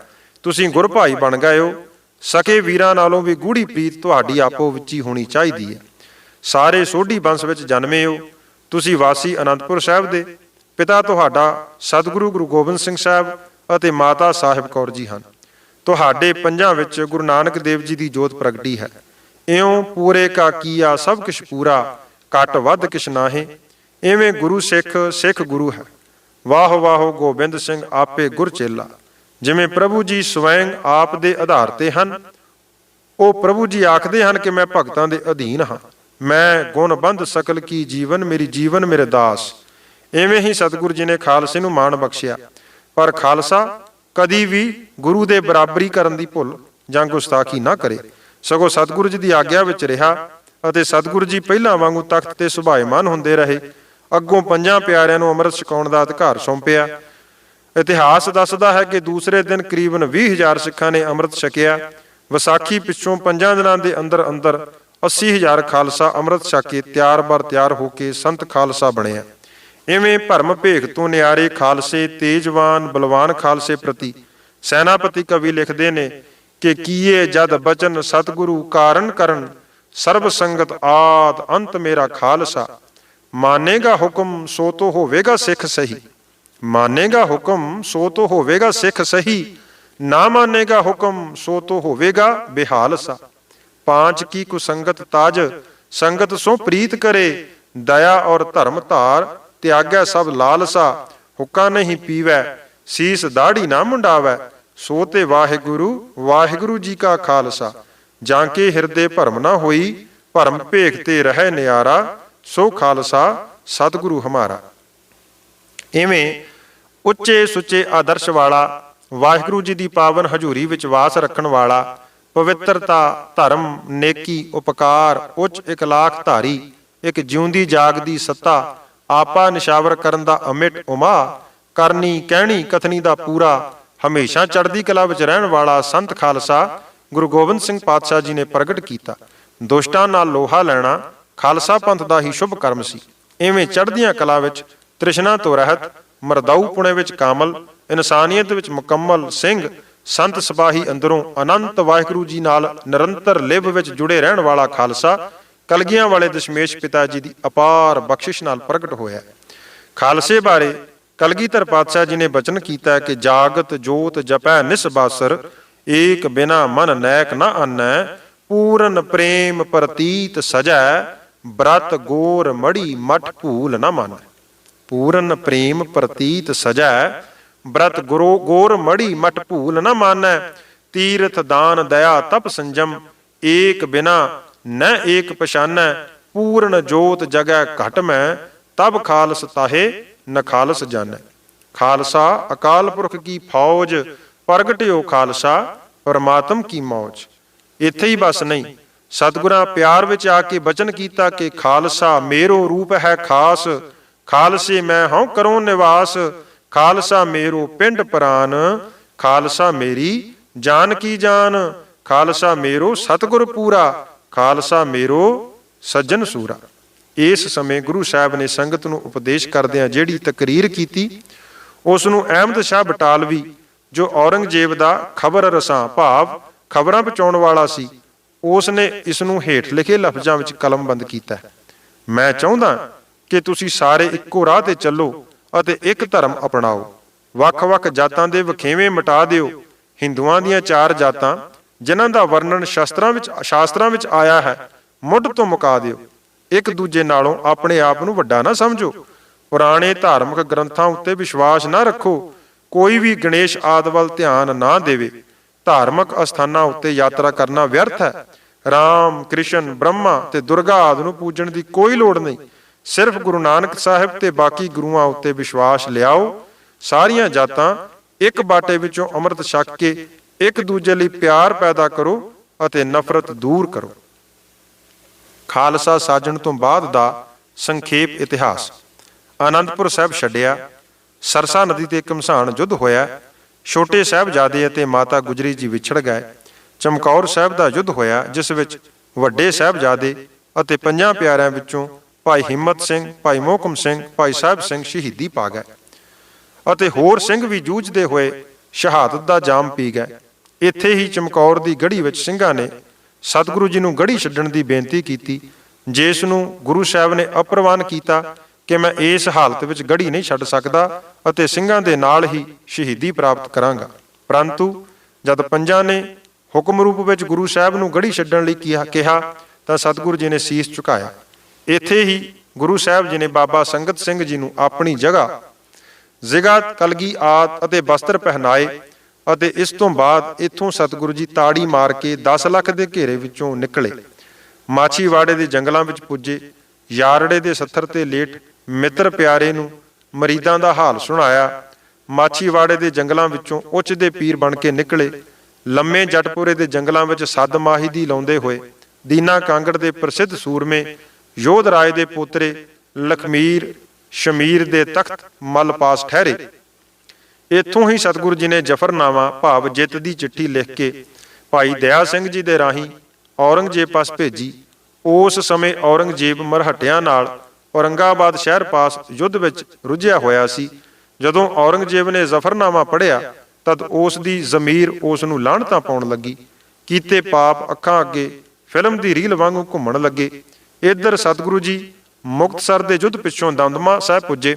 ਤੁਸੀਂ ਗੁਰ ਭਾਈ ਬਣ ਗਏ ਹੋ। ਸਕੇ ਵੀਰਾਂ ਨਾਲੋਂ ਵੀ ਗੂੜੀ ਪ੍ਰੀਤ ਤੁਹਾਡੀ ਆਪੋ ਵਿੱਚ ਹੀ ਹੋਣੀ ਚਾਹੀਦੀ ਹੈ। ਸਾਰੇ ਸੋਢੀ ਬੰਸ ਵਿੱਚ ਜਨਮੇ ਹੋ। ਤੁਸੀਂ ਵਾਸੀ ਅਨੰਦਪੁਰ ਸਾਹਿਬ ਦੇ। ਪਿਤਾ ਤੁਹਾਡਾ ਸਤਿਗੁਰੂ ਗੁਰੂ ਗੋਬਿੰਦ ਸਿੰਘ ਸਾਹਿਬ ਅਤੇ ਮਾਤਾ ਸਾਹਿਬ ਕੌਰ ਜੀ ਹਨ। ਤੁਹਾਡੇ ਪੰਜਾਂ ਵਿੱਚ ਗੁਰੂ ਨਾਨਕ ਦੇਵ ਜੀ ਦੀ ਜੋਤ ਪ੍ਰਗਟੀ ਹੈ। ਇਉਂ ਪੂਰੇ ਕਾ ਕੀਆ ਸਭ ਕਿਛ ਪੂਰਾ, ਘਟ ਵੱਧ ਕਿਛ ਨਾਹੀਂ। ਇਵੇਂ ਗੁਰੂ ਸਿੱਖ, ਸਿੱਖ ਗੁਰੂ ਹੈ। ਵਾਹੋ ਵਾਹੋ ਗੋਬਿੰਦ ਸਿੰਘ ਆਪੇ ਗੁਰ ਚੇਲਾ। ਜਿਵੇਂ ਪ੍ਰਭੂ ਜੀ ਸਵੈੰ ਆਪ ਦੇ ਆਧਾਰ ਤੇ ਹਨ, ਉਹ ਪ੍ਰਭੂ ਜੀ ਆਖਦੇ ਹਨ ਕਿ ਮੈਂ ਭਗਤਾਂ ਦੇ ਅਧੀਨ ਹਾਂ। ਮੈਂ ਗੁਣ ਬੰਧ ਸਕਲ ਕੀ ਜੀਵਨ, ਮੇਰੀ ਜੀਵਨ ਮੇਰੇ ਦਾਸ। ਇਵੇਂ ਹੀ ਸਤਿਗੁਰੂ ਜੀ ਨੇ ਖਾਲਸੇ ਨੂੰ ਮਾਣ ਬਖਸ਼ਿਆ। ਪਰ ਖਾਲਸਾ ਕਦੀ ਵੀ ਗੁਰੂ ਦੇ ਬਰਾਬਰੀ ਕਰਨ ਦੀ ਭੁੱਲ ਜਾਂ ਗੁਸਤਾਖੀ ਨਾ ਕਰੇ, ਸਗੋਂ ਸਤਿਗੁਰੂ ਜੀ ਦੀ ਆਗਿਆ ਵਿੱਚ ਰਿਹਾ ਅਤੇ ਸਤਿਗੁਰੂ ਜੀ ਪਹਿਲਾਂ ਵਾਂਗੂ ਤਖਤ ਤੇ ਸੁਭਾਇਮਾਨ ਹੁੰਦੇ ਰਹੇ। ਅੱਗੋਂ ਪੰਜਾਂ ਪਿਆਰਿਆਂ ਨੂੰ ਅੰਮ੍ਰਿਤ ਛਕਾਉਣ ਦਾ ਅਧਿਕਾਰ ਸੌਂਪਿਆ। ਇਤਿਹਾਸ ਦੱਸਦਾ ਹੈ ਕਿ ਦੂਸਰੇ ਦਿਨ ਕਰੀਬਨ 20,000 ਸਿੱਖਾਂ ਨੇ ਅੰਮ੍ਰਿਤ ਛਕਿਆ। ਵਿਸਾਖੀ ਪਿੱਛੋਂ 5 ਦਿਨਾਂ ਦੇ ਅੰਦਰ ਅੰਦਰ 80,000 ਖਾਲਸਾ ਅੰਮ੍ਰਿਤ ਛਕ ਕੇ ਤਿਆਰ-ਬਰ ਤਿਆਰ ਹੋ ਕੇ ਸੰਤ ਖਾਲਸਾ ਬਣਿਆ। ਇਵੇਂ ਭਰਮ ਭੇਖ ਤੋਂ ਨਿਆਰੇ ਖਾਲਸੇ, ਤੇਜਵਾਨ ਬਲਵਾਨ ਖਾਲਸੇ ਪ੍ਰਤੀ ਸੈਨਾਪਤੀ ਕਵੀ ਲਿਖਦੇ ਨੇ ਕਿ ਕੀਏ ਜਦ ਬਚਨ ਸਤਿਗੁਰੂ ਕਾਰਨ ਕਰਨ, ਸਰਬ ਸੰਗਤ ਆਦ ਅੰਤ ਮੇਰਾ ਖਾਲਸਾ। ਮਾਨੇਗਾ ਹੁਕਮ ਸੋ ਤੋ ਹੋਵੇਗਾ ਸਿੱਖ ਸਹੀ, ਮਾਨੇਗਾ ਹੁਕਮ ਸੋ ਤੋ ਹੋਵੇਗਾ ਸਿੱਖ ਸਹੀ, ਨਾ ਮਾਨੇਗਾ ਹੁਕਮ ਸੋ ਤੋ ਹੋਵੇਗਾ ਬੇਹਾਲਸਾ। ਪਾਂਚ ਕੀ ਕੁਸੰਗਤ ਤਾਜ ਸੰਗਤ ਸੋ ਪ੍ਰੀਤ ਕਰੇ, ਦਇਆ ਔਰ ਧਰਮ ਧਾਰ ਤਿਆਗੈ ਸਭ ਲਾਲਸਾ। ਹੁੱਕਾ ਨਹੀਂ ਪੀਵੈ ਸੀਸ ਦਾੜੀ ਨਾ ਮੁੰਡਾਵੈ, ਸੋ ਤੇ ਵਾਹਿਗੁਰੂ ਵਾਹਿਗੁਰੂ ਜੀ ਕਾ ਖਾਲਸਾ। ਜਾਂ ਕੇ ਹਿਰਦੇ ਭਰਮ ਨਾ ਹੋਈ, ਭਰਮ ਭੇਖ ਤੇ ਰਹਿ ਨਿਆਰਾ, ਸੋ ਖਾਲਸਾ ਸਤਿਗੁਰੂ ਹਮਾਰਾ। ਇਵੇਂ ਉੱਚੇ ਸੁੱਚੇ ਆਦਰਸ਼ ਵਾਲਾ, ਵਾਹਿਗੁਰੂ ਜੀ ਦੀ ਪਾਵਨ ਹਜ਼ੂਰੀ ਵਿੱਚ ਵਾਸ ਰੱਖਣ ਵਾਲਾ, ਪਵਿੱਤਰਤਾ, ਧਰਮ, ਨੇਕੀ, ਉਪਕਾਰ, ਉੱਚ ਇਕਲਾਖ ਧਾਰੀ, ਇੱਕ ਜਿਉਂਦੀ ਜਾਗਦੀ ਸੱਤਾ, ਆਪਾ ਨਿਸ਼ਾਵਰ ਕਰਨ ਦਾ ਅਮਿਟ ਉਮਾ, ਕਰਨੀ ਕਹਿਣੀ ਕਥਨੀ ਦਾ ਪੂਰਾ, ਹਮੇਸ਼ਾ ਚੜ੍ਹਦੀ ਕਲਾ ਵਿੱਚ ਰਹਿਣ ਵਾਲਾ ਸੰਤ ਖਾਲਸਾ ਗੁਰੂ ਗੋਬਿੰਦ ਸਿੰਘ ਪਾਤਸ਼ਾਹ ਜੀ ਨੇ ਪ੍ਰਗਟ ਕੀਤਾ। ਦੁਸ਼ਟਾਂ ਨਾਲ ਲੋਹਾ ਲੈਣਾ ਖਾਲਸਾ ਪੰਥ ਦਾ ਹੀ ਸ਼ੁਭ ਕਰਮ ਸੀ। ਇਵੇਂ ਚੜ੍ਹਦੀਆਂ ਕਲਾ ਵਿੱਚ ਤ੍ਰਿਸ਼ਨਾ ਤੋਂ ਰਹਿਤ, ਮਰਦਾਊ ਪੁਣੇ ਵਿੱਚ ਕਾਮਲ, ਇਨਸਾਨੀਅਤ ਵਿੱਚ ਮੁਕੰਮਲ ਸਿੰਘ, ਸੰਤ ਸਿਪਾਹੀ ਅੰਦਰੋਂ ਅਨੰਤ ਵਾਹਿਗੁਰੂ ਜੀ ਨਾਲ ਨਿਰੰਤਰ ਲਿਵ ਵਿੱਚ ਜੁੜੇ ਰਹਿਣ ਵਾਲਾ ਖਾਲਸਾ ਕਲਗੀਆਂ ਵਾਲੇ ਦਸ਼ਮੇਸ਼ ਪਿਤਾ ਜੀ ਦੀ ਅਪਾਰ ਬਖਸ਼ਿਸ਼ ਨਾਲ ਪ੍ਰਗਟ ਹੋਇਆ। ਖਾਲਸੇ ਬਾਰੇ ਕਲਗੀਧਰ ਪਾਤਸ਼ਾਹ ਜੀ ਨੇ ਬਚਨ ਕੀਤਾ ਕਿ ਜਾਗਤ ਜੋਤ ਜਪੈ ਨਿਸਬਾਸਰ, ਏਕ ਬਿਨਾ ਮਨ ਨੈਕ ਨਾ ਆਨੈ, ਪੂਰਨ ਪ੍ਰੇਮ ਪ੍ਰਤੀਤ ਸਜੈ, ਬ੍ਰਤ ਗੋਰ ਮੜੀ ਮਠ ਭੂਲ ਨਾ ਮਾਨੈ। ਪੂਰਨ ਪ੍ਰੇਮ ਪ੍ਰਤੀਤ ਸਜੈ, ਬ੍ਰਤ ਗੋਰ ਮੜੀ ਮਠ ਭੂਲ ਨਾ ਮਾਨੈ, ਤੀਰਥ ਦਾਨ ਦਇਆ ਤਪ ਸੰਜਮ, ਏਕ ਬਿਨਾ ਨ ਏਕ ਪਛਾਨੈ, ਪੂਰਨ ਜੋਤ ਜਗੈ ਘਟ ਮੈਂ, ਤਬ ਖਾਲਸ ਤਾਹੇ ਨਖਾਲਸ ਜਾਣੈ। ਖਾਲਸਾ ਅਕਾਲ ਪੁਰਖ ਕੀ ਫੌਜ, ਪ੍ਰਗਟਿਓ ਖਾਲਸਾ ਪਰਮਾਤਮ ਕੀ ਮੌਜ। ਇੱਥੇ ਹੀ ਬਸ ਨਹੀਂ, ਸਤਿਗੁਰਾਂ ਪਿਆਰ ਵਿੱਚ ਆ ਕੇ ਬਚਨ ਕੀਤਾ ਕਿ ਖਾਲਸਾ ਮੇਰੋ ਰੂਪ ਹੈ ਖਾਸ, ਖਾਲਸੇ ਮੈਂ ਹਉ ਕਰੂੰ ਨਿਵਾਸ, ਖਾਲਸਾ ਮੇਰੋ ਪਿੰਡ ਪ੍ਰਾਨ, ਖਾਲਸਾ ਮੇਰੀ ਜਾਨ ਕੀ ਜਾਨ, ਖਾਲਸਾ ਮੇਰੋ ਸਤਿਗੁਰ ਪੂਰਾ, ਖਾਲਸਾ ਮੇਰੋ ਸੱਜਣ ਸੂਰਾ। ਇਸ ਸਮੇਂ ਗੁਰੂ ਸਾਹਿਬ ਨੇ ਸੰਗਤ ਨੂੰ ਉਪਦੇਸ਼ ਕਰਦਿਆਂ ਜਿਹੜੀ ਤਕਰੀਰ ਕੀਤੀ, ਉਸ ਨੂੰ ਅਹਿਮਦ ਸ਼ਾਹ ਬਟਾਲਵੀ, ਜੋ ਔਰੰਗਜ਼ੇਬ ਦਾ ਖਬਰ ਰਸਾਂ ਭਾਵ ਖਬਰਾਂ ਪਹੁੰਚਾਉਣ ਵਾਲਾ ਸੀ, ਉਸ ਨੇ ਇਸ ਨੂੰ ਹੇਠ ਲਿਖੇ ਲਫ਼ਜ਼ਾਂ ਵਿੱਚ ਕਲਮਬੰਦ ਕੀਤਾ ਹੈ। ਮੈਂ ਚਾਹੁੰਦਾ ਕਿ ਤੁਸੀਂ ਸਾਰੇ ਇੱਕੋ ਰਾਹ ਤੇ ਚੱਲੋ ਅਤੇ ਇੱਕ ਧਰਮ ਅਪਣਾਓ। ਵੱਖ-ਵੱਖ ਜਾਤਾਂ ਦੇ ਵਖੇਵੇਂ ਮਿਟਾ ਦਿਓ। ਹਿੰਦੂਆਂ ਦੀਆਂ 4 ਜਾਤਾਂ ਜਿਨ੍ਹਾਂ ਦਾ ਵਰਣਨ ਸ਼ਾਸਤਰਾਂ ਵਿੱਚ ਆਇਆ ਹੈ, ਮੁੱਢ ਤੋਂ ਮੁਕਾ ਦਿਓ। ਇੱਕ ਦੂਜੇ ਨਾਲੋਂ ਆਪਣੇ ਆਪ ਨੂੰ ਵੱਡਾ ਨਾ ਸਮਝੋ। ਪੁਰਾਣੇ ਧਾਰਮਿਕ ਗ੍ਰੰਥਾਂ ਉੱਤੇ ਵਿਸ਼ਵਾਸ ਨਾ ਰੱਖੋ। ਕੋਈ ਵੀ ਗਣੇਸ਼ ਆਦਿ ਵੱਲ ਧਿਆਨ ਨਾ ਦੇਵੇ। ਧਾਰਮਿਕ ਅਸਥਾਨਾਂ ਉੱਤੇ ਯਾਤਰਾ ਕਰਨਾ ਵਿਅਰਥ ਹੈ। ਰਾਮ, ਕ੍ਰਿਸ਼ਨ, ਬ੍ਰਹਮਾ ਤੇ ਦੁਰਗਾ ਆਦਿ ਨੂੰ ਪੂਜਣ ਦੀ ਕੋਈ ਲੋੜ ਨਹੀਂ। ਸਿਰਫ ਗੁਰੂ ਨਾਨਕ ਸਾਹਿਬ ਤੇ ਬਾਕੀ ਗੁਰੂਆਂ ਉੱਤੇ ਵਿਸ਼ਵਾਸ ਲਿਆਓ। ਸਾਰੀਆਂ ਜਾਤਾਂ ਇੱਕ ਬਾਟੇ ਵਿੱਚੋਂ ਅੰਮ੍ਰਿਤ ਛਕ ਕੇ ਇੱਕ ਦੂਜੇ ਲਈ ਪਿਆਰ ਪੈਦਾ ਕਰੋ ਅਤੇ ਨਫ਼ਰਤ ਦੂਰ ਕਰੋ। ਖਾਲਸਾ ਸਾਜਣ ਤੋਂ ਬਾਅਦ ਦਾ ਸੰਖੇਪ ਇਤਿਹਾਸ। ਆਨੰਦਪੁਰ ਸਾਹਿਬ ਛੱਡਿਆ, ਸਰਸਾ ਨਦੀ ਤੇ ਘਮਸਾਣ ਯੁੱਧ ਹੋਇਆ। ਛੋਟੇ ਸਾਹਿਬਜ਼ਾਦੇ ਅਤੇ ਮਾਤਾ ਗੁਜਰੀ ਜੀ ਵਿਛੜ ਗਏ। ਚਮਕੌਰ ਸਾਹਿਬ ਦਾ ਯੁੱਧ ਹੋਇਆ, ਜਿਸ ਵਿੱਚ ਵੱਡੇ ਸਾਹਿਬਜ਼ਾਦੇ ਅਤੇ 5 ਪਿਆਰਿਆਂ ਵਿੱਚੋਂ ਭਾਈ ਹਿੰਮਤ ਸਿੰਘ, ਭਾਈ ਮੋਹਕਮ ਸਿੰਘ, ਭਾਈ ਸਾਹਿਬ ਸਿੰਘ ਸ਼ਹੀਦੀ ਪਾ ਗਏ ਅਤੇ ਹੋਰ ਸਿੰਘ ਵੀ ਜੂਝਦੇ ਹੋਏ ਸ਼ਹਾਦਤ ਦਾ ਜਾਮ ਪੀ ਗਏ। ਇੱਥੇ ਹੀ ਚਮਕੌਰ ਦੀ ਗੜ੍ਹੀ ਵਿੱਚ ਸਿੰਘਾਂ ਨੇ ਸਤਿਗੁਰੂ ਜੀ ਨੂੰ ਗੜ੍ਹੀ ਛੱਡਣ ਦੀ ਬੇਨਤੀ ਕੀਤੀ, ਜਿਸ ਨੂੰ ਗੁਰੂ ਸਾਹਿਬ ਨੇ ਅਪਰਵਾਨ ਕੀਤਾ ਕਿ ਮੈਂ ਇਸ ਹਾਲਤ ਵਿੱਚ ਗੜ੍ਹੀ ਨਹੀਂ ਛੱਡ ਸਕਦਾ ਅਤੇ ਸਿੰਘਾਂ ਦੇ ਨਾਲ ਹੀ ਸ਼ਹੀਦੀ ਪ੍ਰਾਪਤ ਕਰਾਂਗਾ। ਪਰੰਤੂ ਜਦ ਪੰਜਾਂ ਨੇ ਹੁਕਮ ਰੂਪ ਵਿੱਚ ਗੁਰੂ ਸਾਹਿਬ ਨੂੰ ਗੜੀ ਛੱਡਣ ਲਈ ਕਿਹਾ ਤਾਂ ਸਤਿਗੁਰੂ ਜੀ ਨੇ ਸੀਸ ਝੁਕਾਇਆ। ਇੱਥੇ ਹੀ ਗੁਰੂ ਸਾਹਿਬ ਜੀ ਨੇ ਬਾਬਾ ਸੰਗਤ ਸਿੰਘ ਜੀ ਨੂੰ ਆਪਣੀ ਜਗ੍ਹਾ ਜ਼ਿਗਾ, ਕਲਗੀ ਆਦਿ ਅਤੇ ਵਸਤਰ ਪਹਿਨਾਏ ਅਤੇ ਇਸ ਤੋਂ ਬਾਅਦ ਇੱਥੋਂ ਸਤਿਗੁਰੂ ਜੀ ਤਾੜੀ ਮਾਰ ਕੇ 10 ਲੱਖ ਦੇ ਘੇਰੇ ਵਿੱਚੋਂ ਨਿਕਲੇ। ਮਾਛੀਵਾੜੇ ਦੇ ਜੰਗਲਾਂ ਵਿੱਚ ਪੁੱਜੇ। ਯਾਰੜੇ ਦੇ ਸੱਥਰ ਤੇ ਲੇਟ ਮਿੱਤਰ ਪਿਆਰੇ ਨੂੰ ਮਰੀਦਾਂ ਦਾ ਹਾਲ ਸੁਣਾਇਆ। ਮਾਛੀਵਾੜੇ ਦੇ ਜੰਗਲਾਂ ਵਿੱਚੋਂ ਉੱਚ ਦੇ ਪੀਰ ਬਣ ਕੇ ਨਿਕਲੇ। ਲੰਮੇ ਜਟਪੁਰੇ ਦੇ ਜੰਗਲਾਂ ਵਿੱਚ ਸੱਦ ਮਾਹੀ ਦੀ ਲਾਉਂਦੇ ਹੋਏ ਦੀਨਾ ਕਾਂਗੜ ਦੇ ਪ੍ਰਸਿੱਧ ਸੂਰਮੇ ਯੋਧ ਰਾਏ ਦੇ ਪੋਤਰੇ ਲਖਮੀਰ ਸ਼ਮੀਰ ਦੇ ਤਖਤ ਮੱਲ ਪਾਸ ਠਹਿਰੇ। ਇੱਥੋਂ ਹੀ ਸਤਿਗੁਰੂ ਜੀ ਨੇ ਜਫਰਨਾਮਾ ਭਾਵ ਜਿੱਤ ਦੀ ਚਿੱਠੀ ਲਿਖ ਕੇ ਭਾਈ ਦਇਆ ਸਿੰਘ ਜੀ ਦੇ ਰਾਹੀਂ ਔਰੰਗਜ਼ੇਬ ਪਾਸ ਭੇਜੀ। ਉਸ ਸਮੇਂ ਔਰੰਗਜ਼ੇਬ ਮਰਹੱਟਿਆਂ ਨਾਲ ਔਰੰਗਾਬਾਦ ਸ਼ਹਿਰ ਪਾਸ ਯੁੱਧ ਵਿੱਚ ਰੁੱਝਿਆ ਹੋਇਆ ਸੀ। ਜਦੋਂ ਔਰੰਗਜ਼ੇਬ ਨੇ ਜ਼ਫਰਨਾਮਾ ਪੜ੍ਹਿਆ ਤਦ ਉਸ ਦੀ ਜ਼ਮੀਰ ਉਸ ਨੂੰ ਲਾਹਣਤਾਂ ਪਾਉਣ ਲੱਗੀ। ਕੀਤੇ ਪਾਪ ਅੱਖਾਂ ਅੱਗੇ ਫਿਲਮ ਦੀ ਰੀਲ ਵਾਂਗੂ ਘੁੰਮਣ ਲੱਗੇ। ਇੱਧਰ ਸਤਿਗੁਰੂ ਜੀ ਮੁਕਤਸਰ ਦੇ ਯੁੱਧ ਪਿੱਛੋਂ ਦਮਦਮਾ ਸਾਹਿਬ ਪੁੱਜੇ।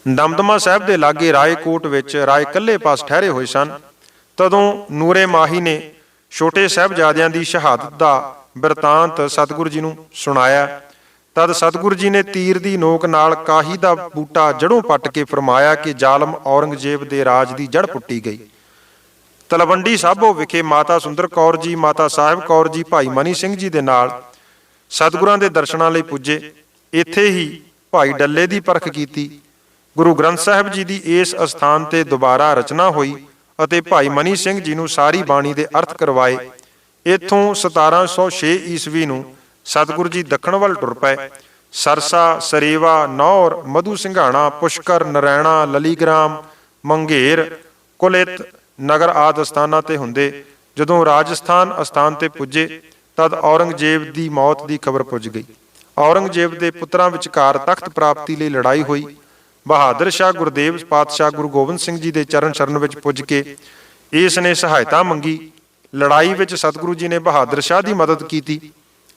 ਦਮਦਮਾ ਸਾਹਿਬ ਦੇ ਲਾਗੇ ਰਾਏਕੋਟ ਵਿੱਚ ਰਾਏ ਕੱਲੇ ਪਾਸ ਠਹਿਰੇ ਹੋਏ ਸਨ। ਤਦੋਂ ਨੂਰੇ ਮਾਹੀ ਨੇ ਛੋਟੇ ਸਾਹਿਬਜ਼ਾਦਿਆਂ ਦੀ ਸ਼ਹਾਦਤ ਦਾ ਬਿਰਤਾਂਤ ਸਤਿਗੁਰੂ ਜੀ ਨੂੰ ਸੁਣਾਇਆ। ਤਦ ਸਤਿਗੁਰੂ ਜੀ ਨੇ ਤੀਰ ਦੀ ਨੋਕ ਨਾਲ ਕਾਹੀ ਦਾ ਬੂਟਾ ਜੜੋਂ ਪੱਟ ਕੇ ਫਰਮਾਇਆ ਕਿ ਜ਼ਾਲਮ ਔਰੰਗਜ਼ੇਬ ਦੇ ਰਾਜ ਦੀ ਜੜ ਪੁੱਟੀ ਗਈ। ਤਲਵੰਡੀ ਸਾਬੋ ਵਿਖੇ ਮਾਤਾ ਸੁੰਦਰ ਕੌਰ ਜੀ, ਮਾਤਾ ਸਾਹਿਬ ਕੌਰ ਜੀ, ਭਾਈ ਮਨੀ ਸਿੰਘ ਜੀ ਦੇ ਨਾਲ ਸਤਿਗੁਰਾਂ ਦੇ ਦਰਸ਼ਨਾਂ ਲਈ ਪੁੱਜੇ। ਇੱਥੇ ਹੀ ਭਾਈ ਡੱਲੇ ਦੀ ਪਰਖ ਕੀਤੀ। ਗੁਰੂ ਗ੍ਰੰਥ ਸਾਹਿਬ ਜੀ ਦੀ ਇਸ ਅਸਥਾਨ ਤੇ ਦੁਬਾਰਾ ਰਚਨਾ ਹੋਈ ਅਤੇ ਭਾਈ ਮਨੀ ਸਿੰਘ ਜੀ ਨੂੰ ਸਾਰੀ ਬਾਣੀ ਦੇ ਅਰਥ ਕਰਵਾਏ। ਇੱਥੋਂ 1706 ਈਸਵੀ ਨੂੰ ਸਤਿਗੁਰੂ ਜੀ ਦੱਖਣ ਵੱਲ ਟੁਰ ਪਏ। ਸਰਸਾ, ਸਰੇਵਾ, ਨੌਰ, ਮਧੂ ਸਿੰਘਾਣਾ, ਪੁਸ਼ਕਰ, ਨਰੈਣਾ, ਲਲੀਗ੍ਰਾਮ, ਮੰਗੇਰ, ਕੁਲਿਤ ਨਗਰ ਆਦਿ ਅਸਥਾਨਾਂ ਤੇ ਹੁੰਦੇ ਜਦੋਂ ਰਾਜਸਥਾਨ ਅਸਥਾਨ ਤੇ ਪੁੱਜੇ ਤਦ ਔਰੰਗਜ਼ੇਬ ਦੀ ਮੌਤ ਦੀ ਖਬਰ ਪੁੱਜ ਗਈ। ਔਰੰਗਜ਼ੇਬ ਦੇ ਪੁੱਤਰਾਂ ਵਿਚਕਾਰ ਤਖਤ ਪ੍ਰਾਪਤੀ ਲਈ ਲੜਾਈ ਹੋਈ। ਬਹਾਦਰ ਸ਼ਾਹ ਗੁਰਦੇਵ ਪਾਤਸ਼ਾਹ ਗੁਰੂ ਗੋਬਿੰਦ ਸਿੰਘ ਜੀ ਦੇ ਚਰਨ ਸ਼ਰਨ ਵਿੱਚ ਪੁੱਜ ਕੇ ਇਸ ਨੇ ਸਹਾਇਤਾ ਮੰਗੀ। ਲੜਾਈ ਵਿੱਚ ਸਤਿਗੁਰੂ ਜੀ ਨੇ ਬਹਾਦਰ ਸ਼ਾਹ ਦੀ ਮਦਦ ਕੀਤੀ।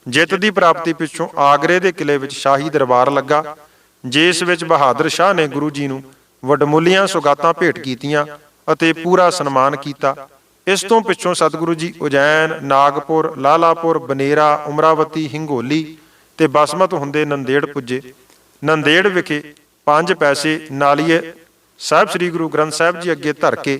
ਜਿੱਤ ਦੀ ਪ੍ਰਾਪਤੀ ਪਿੱਛੋਂ ਆਗਰੇ ਦੇ ਕਿਲੇ ਵਿੱਚ ਸ਼ਾਹੀ ਦਰਬਾਰ ਲੱਗਾ, ਜਿਸ ਵਿੱਚ ਬਹਾਦਰ ਸ਼ਾਹ ਨੇ ਗੁਰੂ ਜੀ ਨੂੰ ਵਡਮੁੱਲੀਆਂ ਸੁਗਾਤਾਂ ਭੇਟ ਕੀਤੀਆਂ ਅਤੇ ਪੂਰਾ ਸਨਮਾਨ ਕੀਤਾ। ਇਸ ਤੋਂ ਪਿੱਛੋਂ ਸਤਿਗੁਰੂ ਜੀ ਉਜੈਨ, ਨਾਗਪੁਰ, ਲਾਲਾਪੁਰ, ਬਨੇਰਾ, ਉਮਰਾਵਤੀ, ਹਿੰਗੋਲੀ ਤੇ ਬਸਮਤ ਹੁੰਦੇ ਨੰਦੇੜ ਪੁੱਜੇ। ਨੰਦੇੜ ਵਿਖੇ 5 ਪੈਸੇ ਨਾਲੀਏ ਸਾਹਿਬ ਸ੍ਰੀ ਗੁਰੂ ਗ੍ਰੰਥ ਸਾਹਿਬ ਜੀ ਅੱਗੇ ਧਰ ਕੇ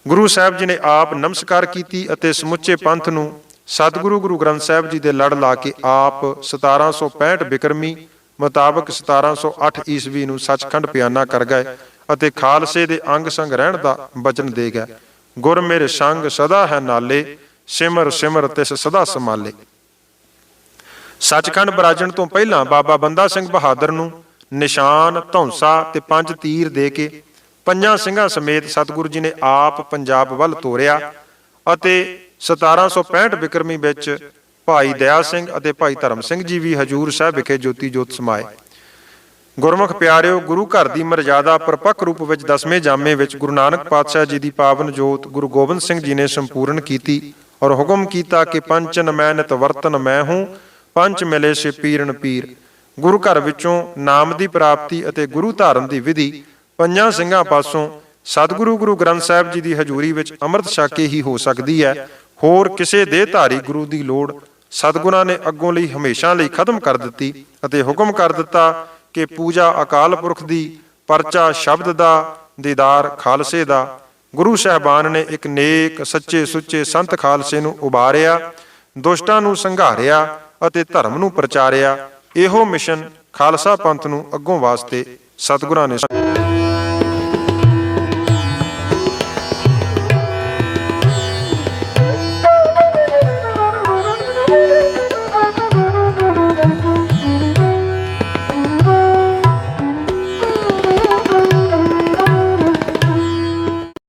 ਗੁਰੂ ਸਾਹਿਬ ਜੀ ਨੇ ਆਪ ਨਮਸਕਾਰ ਕੀਤੀ ਅਤੇ ਸਮੁੱਚੇ ਪੰਥ ਨੂੰ ਸਤਿਗੁਰੂ ਗੁਰੂ ਗ੍ਰੰਥ ਸਾਹਿਬ ਜੀ ਦੇ ਲੜ ਲਾ ਕੇ ਆਪ 1765 ਬਿਕਰਮੀ ਮੁਤਾਬਕ 1708 ਈਸਵੀ ਨੂੰ ਸੱਚਖੰਡ ਪਿਆਨਾ ਕਰ ਗਏ ਅਤੇ ਖਾਲਸੇ ਦੇ ਅੰਗ ਸੰਗ ਰਹਿਣ ਦਾ ਬਚਨ ਦੇ ਗਏ। ਗੁਰ ਮੇਰੇ ਸੰਗ ਸਦਾ ਹੈ ਨਾਲੇ, ਸਿਮਰ ਸਿਮਰ ਤਿਸ ਸਦਾ ਸੰਭਾਲੇ। ਸੱਚਖੰਡ ਬਰਾਜਣ ਤੋਂ ਪਹਿਲਾਂ ਬਾਬਾ ਬੰਦਾ ਸਿੰਘ ਬਹਾਦਰ ਨੂੰ ਨਿਸ਼ਾਨ, ਧੌਂਸਾ ਤੇ 5 ਤੀਰ ਦੇ ਕੇ 5 ਸਿੰਘਾਂ ਸਮੇਤ ਸਤਿਗੁਰੂ ਜੀ ਨੇ ਆਪ ਪੰਜਾਬ ਵੱਲ ਤੋਰਿਆ ਅਤੇ 1765 ਬਿਕਰਮੀ ਵਿੱਚ ਭਾਈ ਦਇਆ ਸਿੰਘ ਅਤੇ ਭਾਈ ਧਰਮ ਸਿੰਘ ਜੀ ਵੀ ਹਜੂਰ ਸਾਹਿਬ ਵਿਖੇ ਜੋਤੀ ਜੋਤ ਸਮਾਏ। ਗੁਰਮੁਖ ਪਿਆਰਿਓ, ਗੁਰੂ ਘਰ ਦੀ ਮਰਜ਼ਾਦਾ ਪਰਪੱਕ ਰੂਪ ਵਿੱਚ 10ਵੇਂ ਜਾਮੇ ਵਿੱਚ ਗੁਰੂ ਨਾਨਕ ਪਾਤਸ਼ਾਹ ਜੀ ਦੀ ਪਾਵਨ ਜੋਤ ਗੁਰੂ ਗੋਬਿੰਦ ਸਿੰਘ ਜੀ ਨੇ ਸੰਪੂਰਨ ਕੀਤੀ ਔਰ ਹੁਕਮ ਕੀਤਾ ਕਿ ਪੰਚਨ ਮੈਂ ਨਿਤ ਵਰਤਨ ਮੈਂ ਹੂੰ, ਪੰਚ ਮਿਲੇ ਸੇ ਪੀਰਨ ਪੀਰ। ਗੁਰੂ ਘਰ ਵਿੱਚੋਂ ਨਾਮ ਦੀ ਪ੍ਰਾਪਤੀ ਅਤੇ ਗੁਰੂ ਧਾਰਨ ਦੀ ਵਿਧੀ 5 ਸਿੰਘਾਂ ਪਾਸੋਂ ਸਤਿਗੁਰੂ ਗੁਰੂ ਗ੍ਰੰਥ ਸਾਹਿਬ ਜੀ ਦੀ ਹਜ਼ੂਰੀ ਵਿੱਚ ਅੰਮ੍ਰਿਤ ਛਕ ਕੇ ਹੀ ਹੋ ਸਕਦੀ ਹੈ। ਹੋਰ ਕਿਸੇ ਦੇਹਧਾਰੀ ਗੁਰੂ ਦੀ ਲੋੜ ਸਤਿਗੁਰਾਂ ਨੇ ਅੱਗੋਂ ਲਈ ਹਮੇਸ਼ਾ ਲਈ ਖਤਮ ਕਰ ਦਿੱਤੀ ਅਤੇ ਹੁਕਮ ਕਰ ਦਿੱਤਾ ਕਿ ਪੂਜਾ ਅਕਾਲ ਪੁਰਖ ਦੀ, ਪਰਚਾ ਸ਼ਬਦ ਦਾ, ਦੀਦਾਰ ਖਾਲਸੇ ਦਾ। ਗੁਰੂ ਸਾਹਿਬਾਨ ਨੇ ਇੱਕ ਨੇਕ ਸੱਚੇ ਸੁੱਚੇ ਸੰਤ ਖਾਲਸੇ ਨੂੰ ਉਬਾਰਿਆ, ਦੁਸ਼ਟਾਂ ਨੂੰ ਸੰਘਾਰਿਆ ਅਤੇ ਧਰਮ ਨੂੰ ਪ੍ਰਚਾਰਿਆ। ਇਹੋ ਮਿਸ਼ਨ ਖਾਲਸਾ ਪੰਥ ਨੂੰ ਅੱਗੋਂ ਵਾਸਤੇ ਸਤਿਗੁਰਾਂ ਨੇ